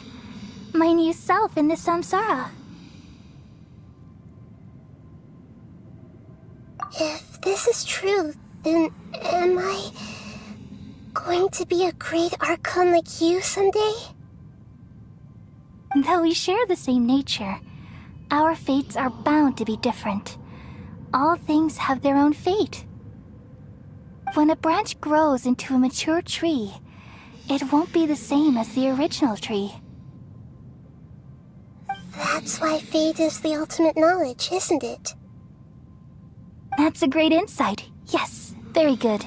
My new self in the samsara. If this is true, then am I going to be a great Archon like you someday? Though we share the same nature, our fates are bound to be different. All things have their own fate. When a branch grows into a mature tree, it won't be the same as the original tree. That's why fate is the ultimate knowledge, isn't it? That's a great insight. Yes, very good.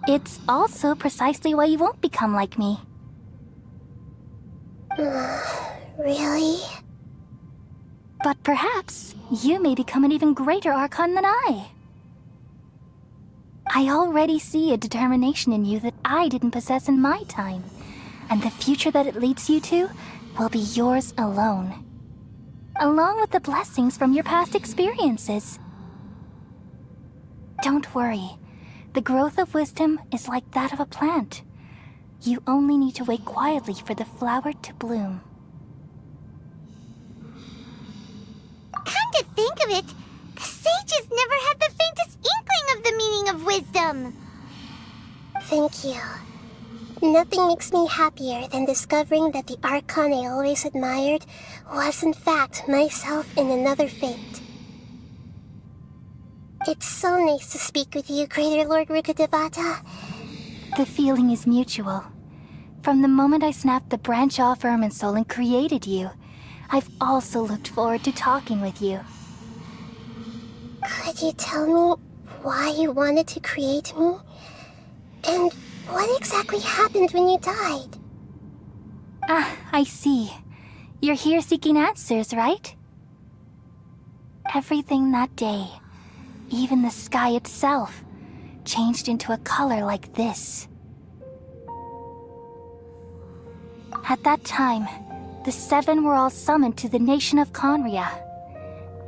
It's also precisely why you won't become like me. Really? But perhaps you may become an even greater Archon than I. I already see a determination in you that I didn't possess in my time, and the future that it leads you to will be yours alone, along with the blessings from your past experiences. Don't worry. The growth of wisdom is like that of a plant. You only need to wait quietly for the flower to bloom. Come to think of it, the sages never had the faintest inkling of the meaning of wisdom. Thank you. Nothing makes me happier than discovering that the Archon I always admired was in fact myself in another fate. It's so nice to speak with you, Greater Lord Rukkhadevata. The feeling is mutual. From the moment I snapped the branch off Irminsul and created you, I've also looked forward to talking with you. Could you tell me why you wanted to create me? And what exactly happened when you died? Ah, I see. You're here seeking answers, right? Everything that day, even the sky itself, changed into a color like this. At that time, the 7 were all summoned to the nation of Conria.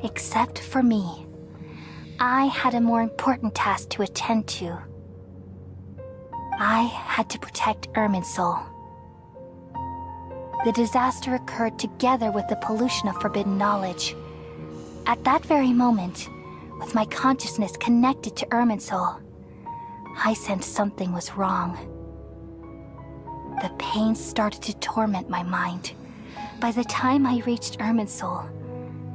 Except for me. I had a more important task to attend to. I had to protect Irminsul. The disaster occurred together with the pollution of forbidden knowledge. At that very moment, with my consciousness connected to Irminsul, I sensed something was wrong. The pain started to torment my mind. By the time I reached Irminsul,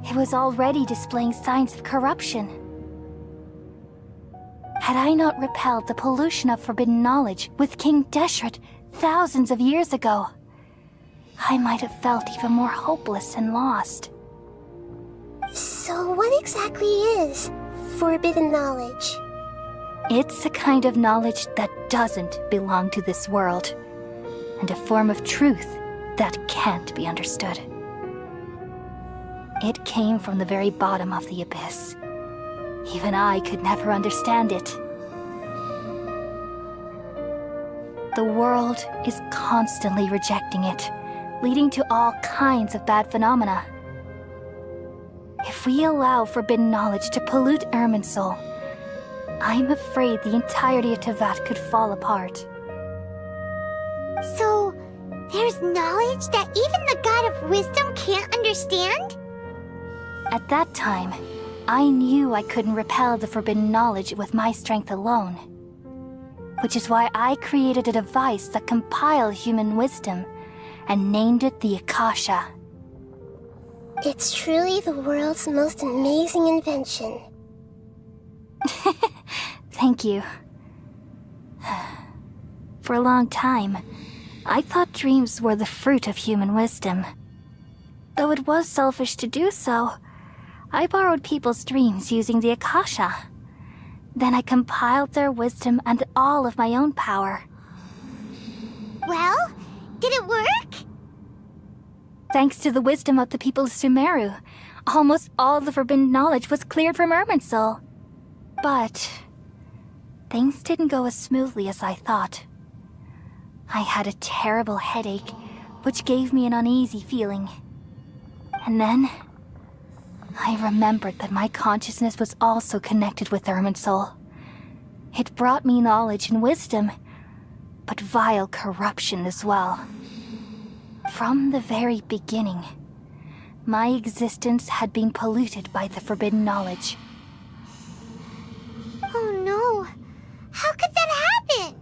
it was already displaying signs of corruption. Had I not repelled the pollution of forbidden knowledge with King Deshret thousands of years ago, I might have felt even more hopeless and lost. So what exactly is forbidden knowledge? It's a kind of knowledge that doesn't belong to this world, and a form of truth that can't be understood. It came from the very bottom of the abyss. Even I could never understand it. The world is constantly rejecting it, leading to all kinds of bad phenomena. If we allow forbidden knowledge to pollute Irminsul, I'm afraid the entirety of Teyvat could fall apart. So, there's knowledge that even the God of Wisdom can't understand? At that time, I knew I couldn't repel the forbidden knowledge with my strength alone. Which is why I created a device that compiled human wisdom and named it the Akasha. It's truly the world's most amazing invention. Thank you. For a long time, I thought dreams were the fruit of human wisdom. Though it was selfish to do so, I borrowed people's dreams using the Akasha. Then I compiled their wisdom and all of my own power. Well, did it work? Thanks to the wisdom of the people of Sumeru, almost all the forbidden knowledge was cleared from Irminsul. But things didn't go as smoothly as I thought. I had a terrible headache, which gave me an uneasy feeling. And then I remembered that my consciousness was also connected with Irminsul. It brought me knowledge and wisdom, but vile corruption as well. From the very beginning, my existence had been polluted by the forbidden knowledge. Oh no. How could that happen?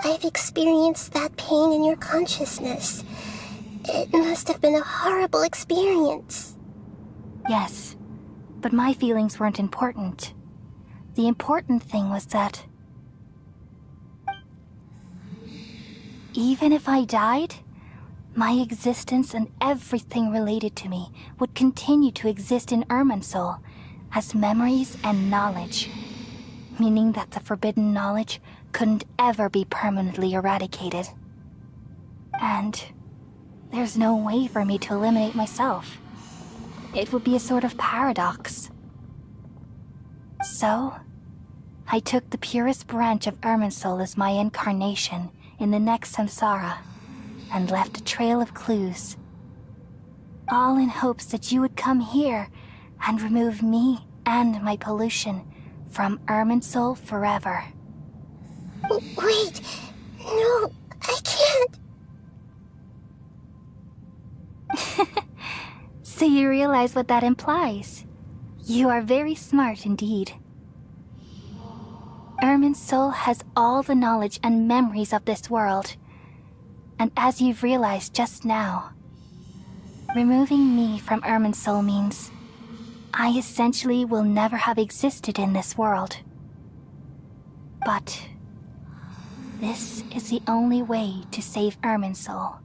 I've experienced that pain in your consciousness. It must have been a horrible experience. Yes, but my feelings weren't important. The important thing was that even if I died, my existence and everything related to me would continue to exist in Irminsul as memories and knowledge, meaning that the forbidden knowledge couldn't ever be permanently eradicated. And there's no way for me to eliminate myself. It would be a sort of paradox. So, I took the purest branch of Irminsul as my incarnation in the next samsara, and left a trail of clues. All in hopes that you would come here and remove me and my pollution from Irminsul forever. Wait, no, I can't. So you realize what that implies. You are very smart indeed. Irminsul has all the knowledge and memories of this world. And as you've realized just now, removing me from Irminsul means I essentially will never have existed in this world. But this is the only way to save Irminsul.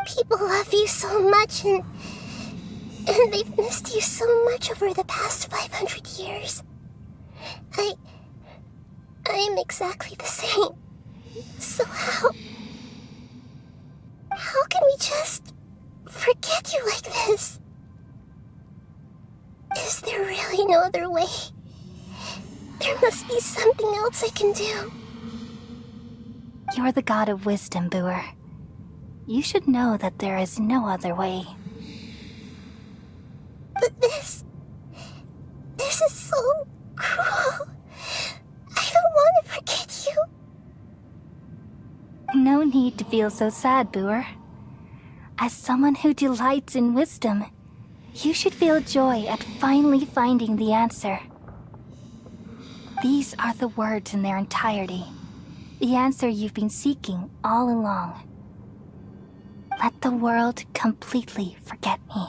People love you so much, and they've missed you so much over the past 500 years. I am exactly the same. So how can we just forget you like this? Is there really no other way? There must be something else I can do. You're the god of wisdom, Boer. You should know that there is no other way. But this is so cruel. I don't want to forget you. No need to feel so sad, Boer. As someone who delights in wisdom, you should feel joy at finally finding the answer. These are the words in their entirety. The answer you've been seeking all along. Let the world completely forget me.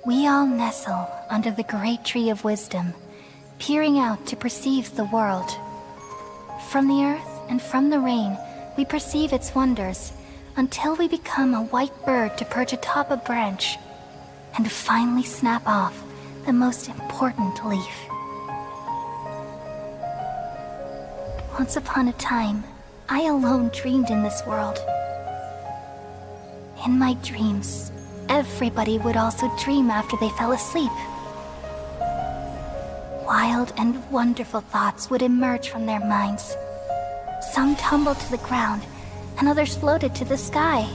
We all nestle under the great tree of wisdom, peering out to perceive the world. From the earth and from the rain, we perceive its wonders, until we become a white bird to perch atop a branch, and finally snap off the most important leaf. Once upon a time, I alone dreamed in this world. In my dreams, everybody would also dream after they fell asleep. Wild and wonderful thoughts would emerge from their minds. Some tumbled to the ground, and others floated to the sky,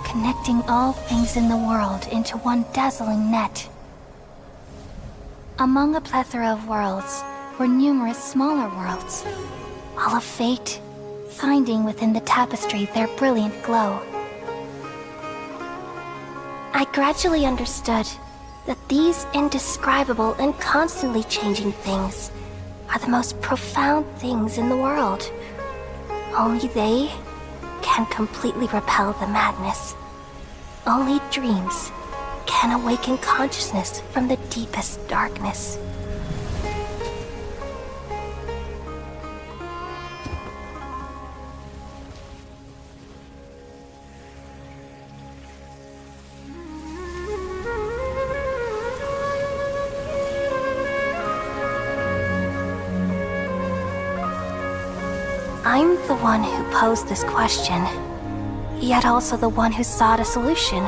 connecting all things in the world into one dazzling net. Among a plethora of worlds were numerous smaller worlds, all of fate, finding within the tapestry their brilliant glow. I gradually understood that these indescribable and constantly changing things are the most profound things in the world. Only they can completely repel the madness. Only dreams can awaken consciousness from the deepest darkness. I'm the one who posed this question, yet also the one who sought a solution.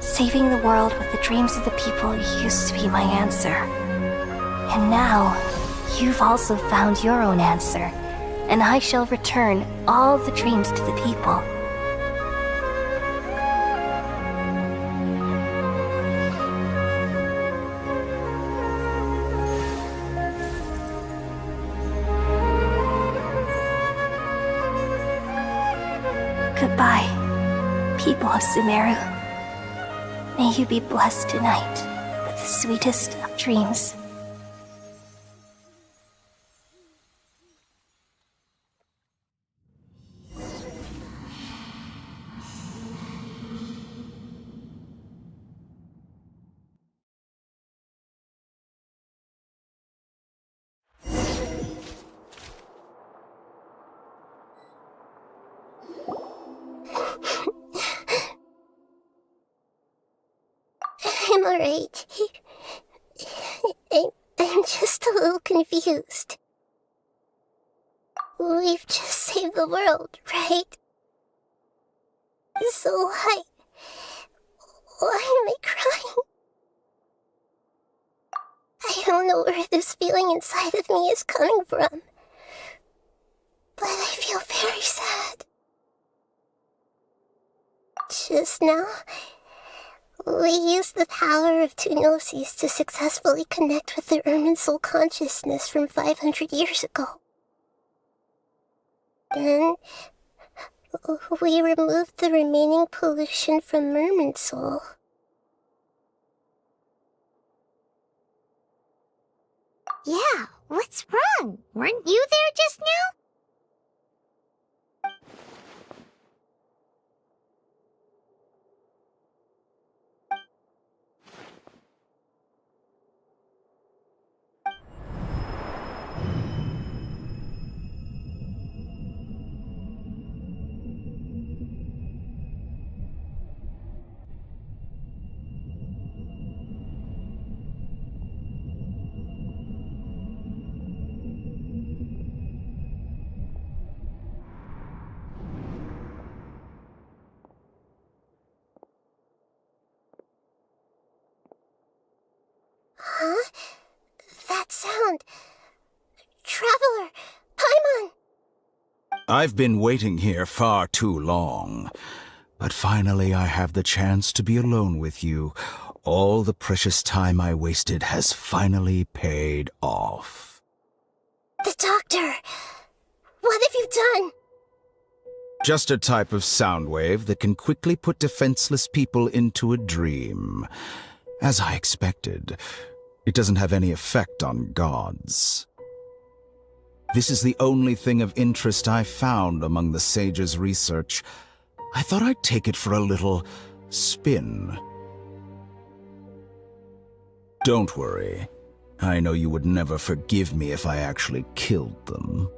Saving the world with the dreams of the people used to be my answer. And now, you've also found your own answer, and I shall return all the dreams to the people. Goodbye, people of Sumeru. May you be blessed tonight with the sweetest of dreams. I'm alright. I'm just a little confused. We've just saved the world, right? So why am I crying? I don't know where this feeling inside of me is coming from, but I feel very sad. Just now, we used the power of two gnosis to successfully connect with the Irminsul consciousness from 500 years ago. Then, we removed the remaining pollution from Irminsul. Yeah, what's wrong? Weren't you there just now? I've been waiting here far too long. But finally I have the chance to be alone with you. All the precious time I wasted has finally paid off. The doctor! What have you done? Just a type of sound wave that can quickly put defenseless people into a dream. As I expected, it doesn't have any effect on gods. This is the only thing of interest I found among the sage's research. I thought I'd take it for a little spin. Don't worry. I know you would never forgive me if I actually killed them.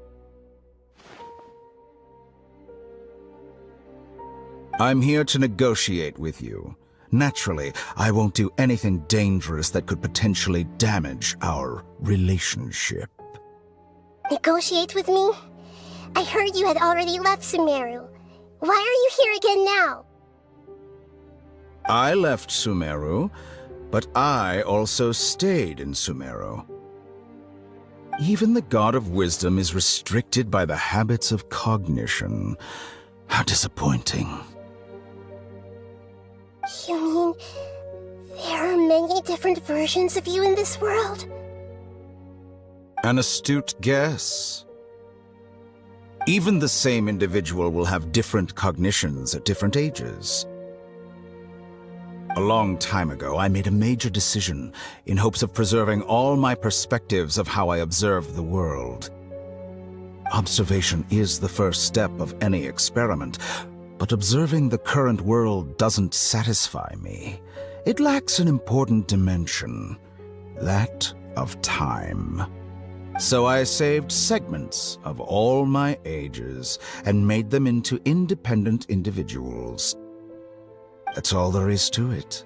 I'm here to negotiate with you. Naturally, I won't do anything dangerous that could potentially damage our relationship. Negotiate with me? I heard you had already left Sumeru. Why are you here again now? I left Sumeru, but I also stayed in Sumeru. Even the God of Wisdom is restricted by the habits of cognition. How disappointing. You mean there are many different versions of you in this world? An astute guess. Even the same individual will have different cognitions at different ages. A long time ago, I made a major decision in hopes of preserving all my perspectives of how I observe the world. Observation is the first step of any experiment, but observing the current world doesn't satisfy me. It lacks an important dimension, that of time. So I saved segments of all my ages and made them into independent individuals. That's all there is to it.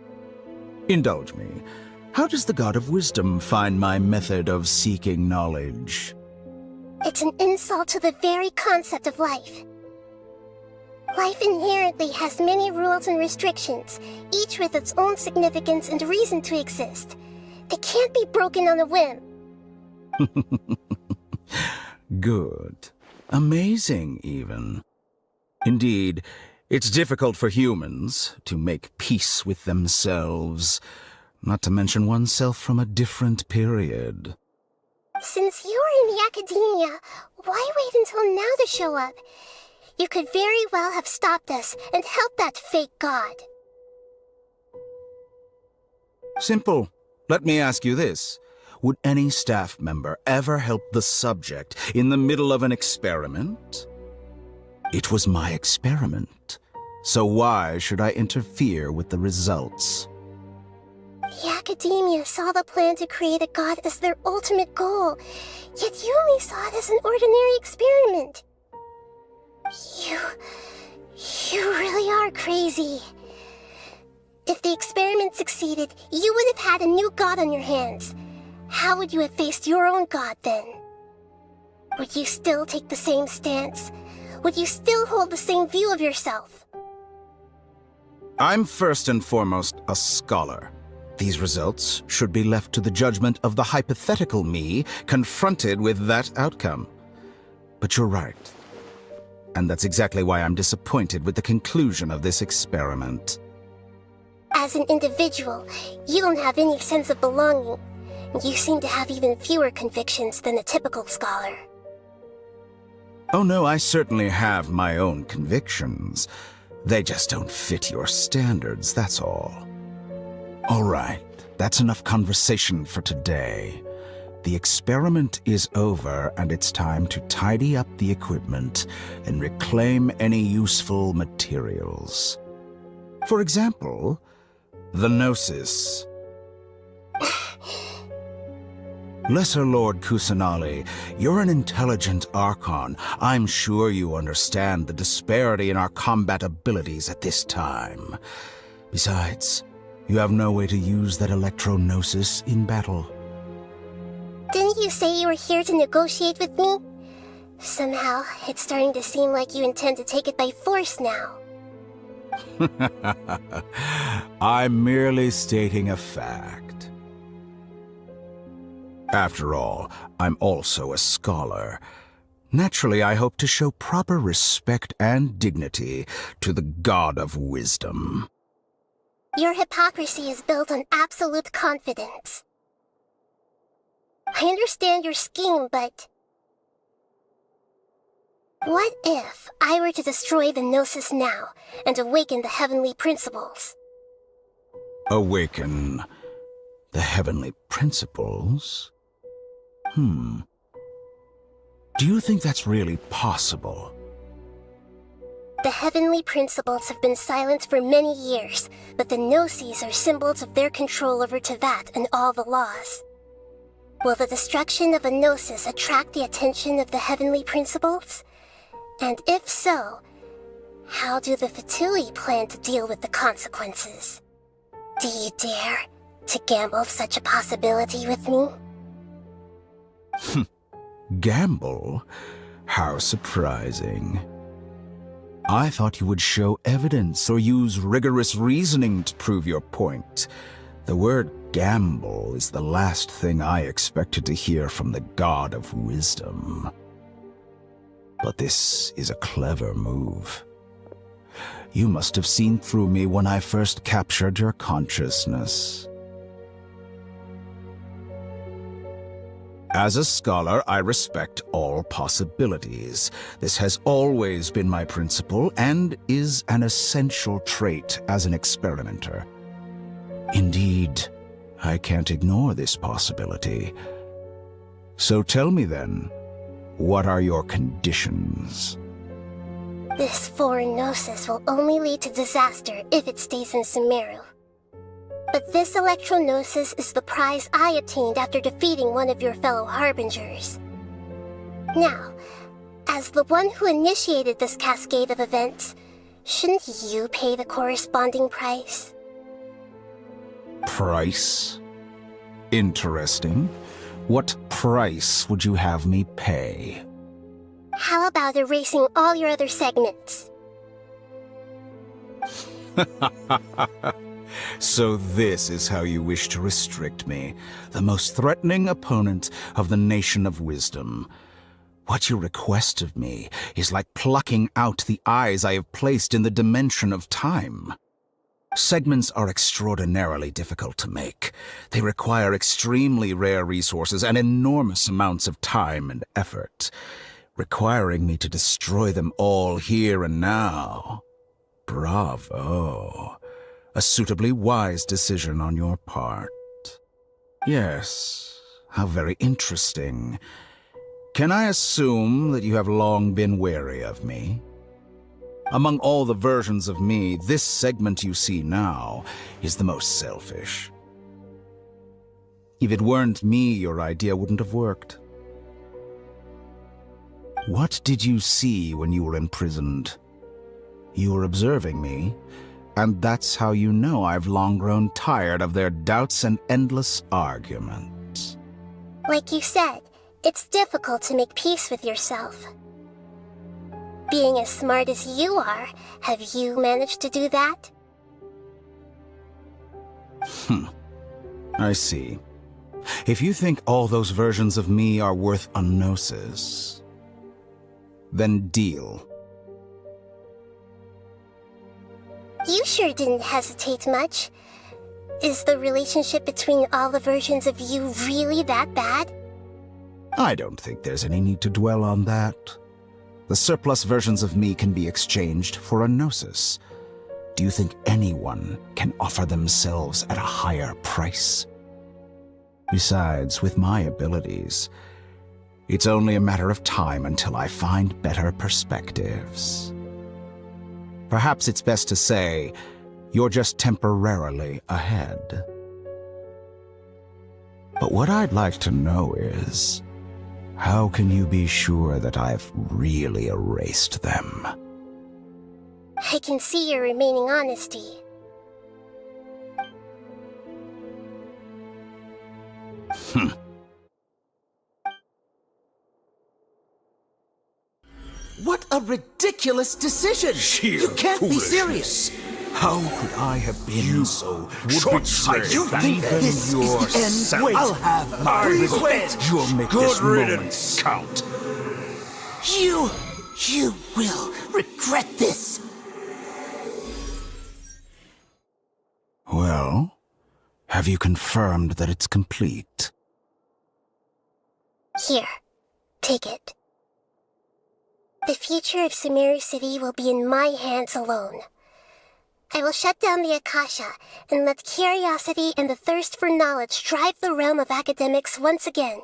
Indulge me. How does the God of Wisdom find my method of seeking knowledge? It's an insult to the very concept of life. Life inherently has many rules and restrictions, each with its own significance and reason to exist. They can't be broken on a whim. Good. Amazing, even. Indeed, it's difficult for humans to make peace with themselves, not to mention oneself from a different period. Since you're in the academia, why wait until now to show up? You could very well have stopped us and helped that fake god. Simple. Let me ask you this. Would any staff member ever help the subject in the middle of an experiment? It was my experiment. So why should I interfere with the results? The academia saw the plan to create a god as their ultimate goal, yet you only saw it as an ordinary experiment. You really are crazy. If the experiment succeeded, you would have had a new god on your hands. How would you have faced your own god then? Would you still take the same stance? Would you still hold the same view of yourself? I'm first and foremost a scholar. These results should be left to the judgment of the hypothetical me confronted with that outcome. But you're right. And that's exactly why I'm disappointed with the conclusion of this experiment. As an individual, you don't have any sense of belonging. You seem to have even fewer convictions than a typical scholar. Oh no, I certainly have my own convictions. They just don't fit your standards, that's all. All right, that's enough conversation for today. The experiment is over, and it's time to tidy up the equipment and reclaim any useful materials. For example, the Gnosis. Lesser Lord Kusanali, you're an intelligent Archon. I'm sure you understand the disparity in our combat abilities at this time. Besides, you have no way to use that Electro-Gnosis in battle. Didn't you say you were here to negotiate with me? Somehow, it's starting to seem like you intend to take it by force now. I'm merely stating a fact. After all, I'm also a scholar. Naturally, I hope to show proper respect and dignity to the God of Wisdom. Your hypocrisy is built on absolute confidence. I understand your scheme, but... what if I were to destroy the Gnosis now and awaken the heavenly principles? Awaken the heavenly principles? Do you think that's really possible? The heavenly principles have been silent for many years, but the Gnosis are symbols of their control over Teyvat and all the laws. Will the destruction of a Gnosis attract the attention of the heavenly principles? And if so, how do the Fatui plan to deal with the consequences? Do you dare to gamble such a possibility with me? Gamble? How surprising. I thought you would show evidence or use rigorous reasoning to prove your point. The word gamble is the last thing I expected to hear from the God of Wisdom. But this is a clever move. You must have seen through me when I first captured your consciousness. As a scholar, I respect all possibilities. This has always been my principle and is an essential trait as an experimenter. Indeed, I can't ignore this possibility. So tell me then, what are your conditions? This foreign Gnosis will only lead to disaster if it stays in Sumeru. But this Electro-Gnosis is the prize I obtained after defeating one of your fellow Harbingers. Now, as the one who initiated this cascade of events, shouldn't you pay the corresponding price? Price? Interesting. What price would you have me pay? How about erasing all your other segments? So this is how you wish to restrict me, the most threatening opponent of the Nation of Wisdom. What you request of me is like plucking out the eyes I have placed in the dimension of time. Segments are extraordinarily difficult to make. They require extremely rare resources and enormous amounts of time and effort, requiring me to destroy them all here and now. Bravo. A suitably wise decision on your part. Yes, how very interesting. Can I assume that you have long been wary of me? Among all the versions of me, this segment you see now is the most selfish. If it weren't me, your idea wouldn't have worked. What did you see when you were imprisoned? You were observing me, and that's how you know I've long grown tired of their doubts and endless arguments. Like you said, it's difficult to make peace with yourself. Being as smart as you are, have you managed to do that? I see. If you think all those versions of me are worth a gnosis, then deal. You sure didn't hesitate much. Is the relationship between all the versions of you really that bad? I don't think there's any need to dwell on that. The surplus versions of me can be exchanged for a gnosis. Do you think anyone can offer themselves at a higher price? Besides, with my abilities, it's only a matter of time until I find better perspectives. Perhaps it's best to say, you're just temporarily ahead. But what I'd like to know is, how can you be sure that I've really erased them? I can see your remaining honesty. What a ridiculous decision! You can't be serious! How could I have been so short-sighted? You think this is the end? Wait, I'll have my revenge! You'll make this moment count. You will regret this. Well, have you confirmed that it's complete? Here, take it. The future of Sumeru City will be in my hands alone. I will shut down the Akasha and let curiosity and the thirst for knowledge drive the realm of academics once again.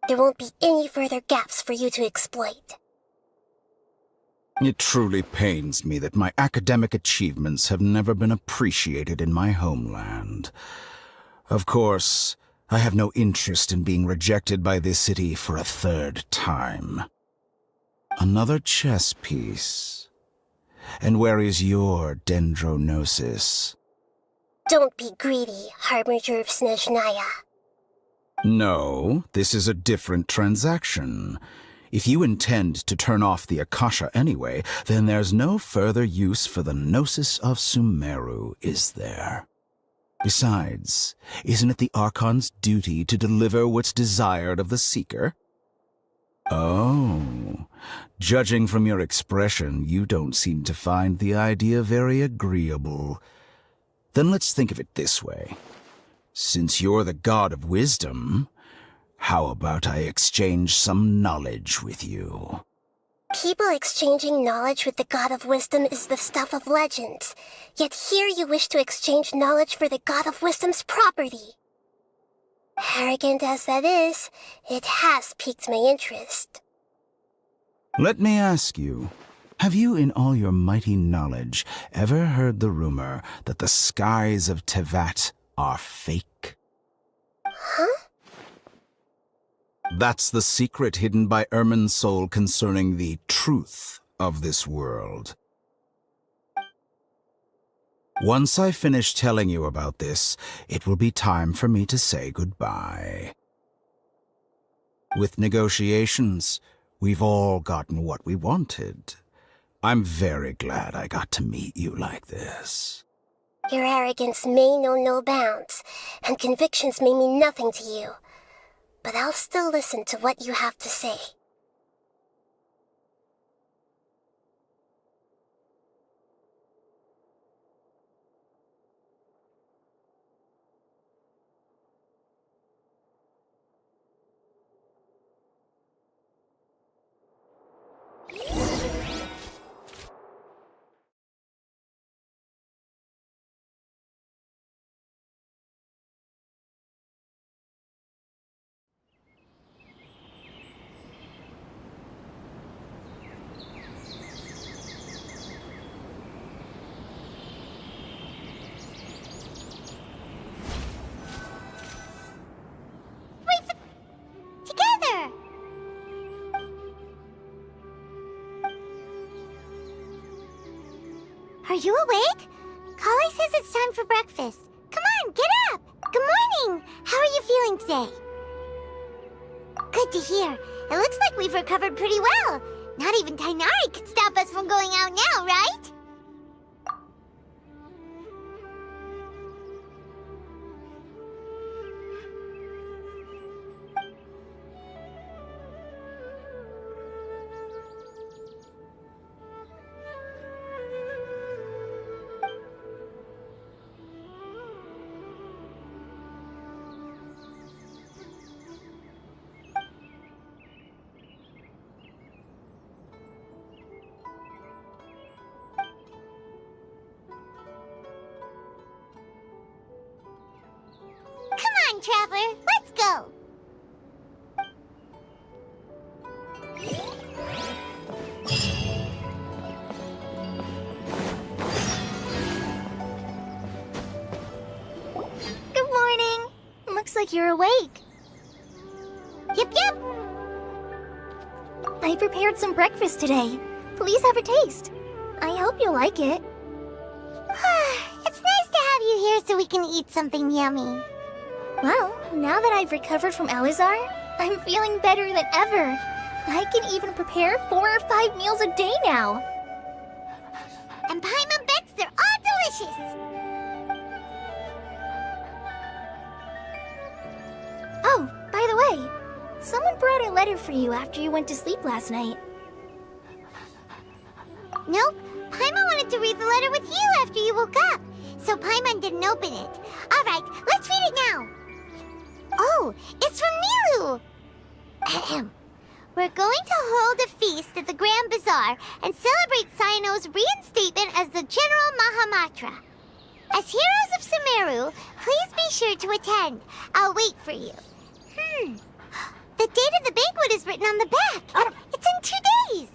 There won't be any further gaps for you to exploit. It truly pains me that my academic achievements have never been appreciated in my homeland. Of course, I have no interest in being rejected by this city for a third time. Another chess piece. And where is your dendronosis? Don't be greedy, Harbinger of Snezhnaya. No, this is a different transaction. If you intend to turn off the Akasha anyway, then there's no further use for the Gnosis of Sumeru, is there? Besides, isn't it the Archon's duty to deliver what's desired of the Seeker? Oh, judging from your expression, you don't seem to find the idea very agreeable. Then let's think of it this way. Since you're the god of wisdom, how about I exchange some knowledge with you? People exchanging knowledge with the god of wisdom is the stuff of legends. Yet here you wish to exchange knowledge for the god of wisdom's property. Arrogant as that is, it has piqued my interest. Let me ask you, have you in all your mighty knowledge ever heard the rumor that the skies of Tevat are fake? Huh? That's the secret hidden by Irminsul concerning the truth of this world. Once I finish telling you about this, it will be time for me to say goodbye. With negotiations, we've all gotten what we wanted. I'm very glad I got to meet you like this. Your arrogance may know no bounds, and convictions may mean nothing to you. But I'll still listen to what you have to say. Together! Are you awake? Kali says it's time for breakfast. Come on, get up! Good morning! How are you feeling today? Good to hear. It looks like we've recovered pretty well. Not even Tainari could stop us from going out now, right? Come on, Traveler, let's go! Good morning! Looks like you're awake. Yep. I prepared some breakfast today. Please have a taste. I hope you like it. It's nice to have you here so we can eat something yummy. Well, now that I've recovered from Alizar, I'm feeling better than ever. I can even prepare 4 or 5 meals a day now. And Paimon bets they're all delicious. Oh, by the way, someone brought a a letter for you after you went to sleep last night. Nope. Paimon wanted to read the letter with you after you woke up, so Paimon didn't open it. Alright, let's read it now. Oh, it's from Milu! Ahem. We're going to hold a feast at the Grand Bazaar and celebrate Cyano's reinstatement as the General Mahamatra. As heroes of Sumeru, please be sure to attend. I'll wait for you. The date of the banquet is written on the back. It's in 2 days.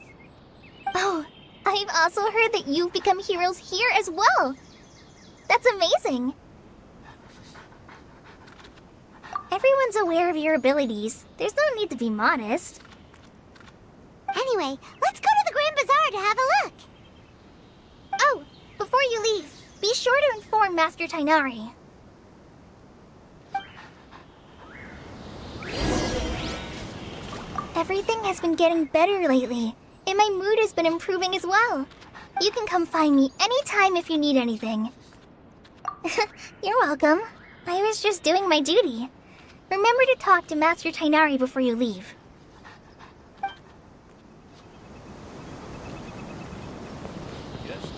Oh, I've also heard that you've become heroes here as well. That's amazing. Everyone's aware of your abilities. There's no need to be modest. Anyway, let's go to the Grand Bazaar to have a look. Oh, before you leave, be sure to inform Master Tainari. Everything has been getting better lately, and my mood has been improving as well. You can come find me anytime if you need anything. You're welcome. I was just doing my duty. Remember to talk to Master Tainari before you leave. Yes.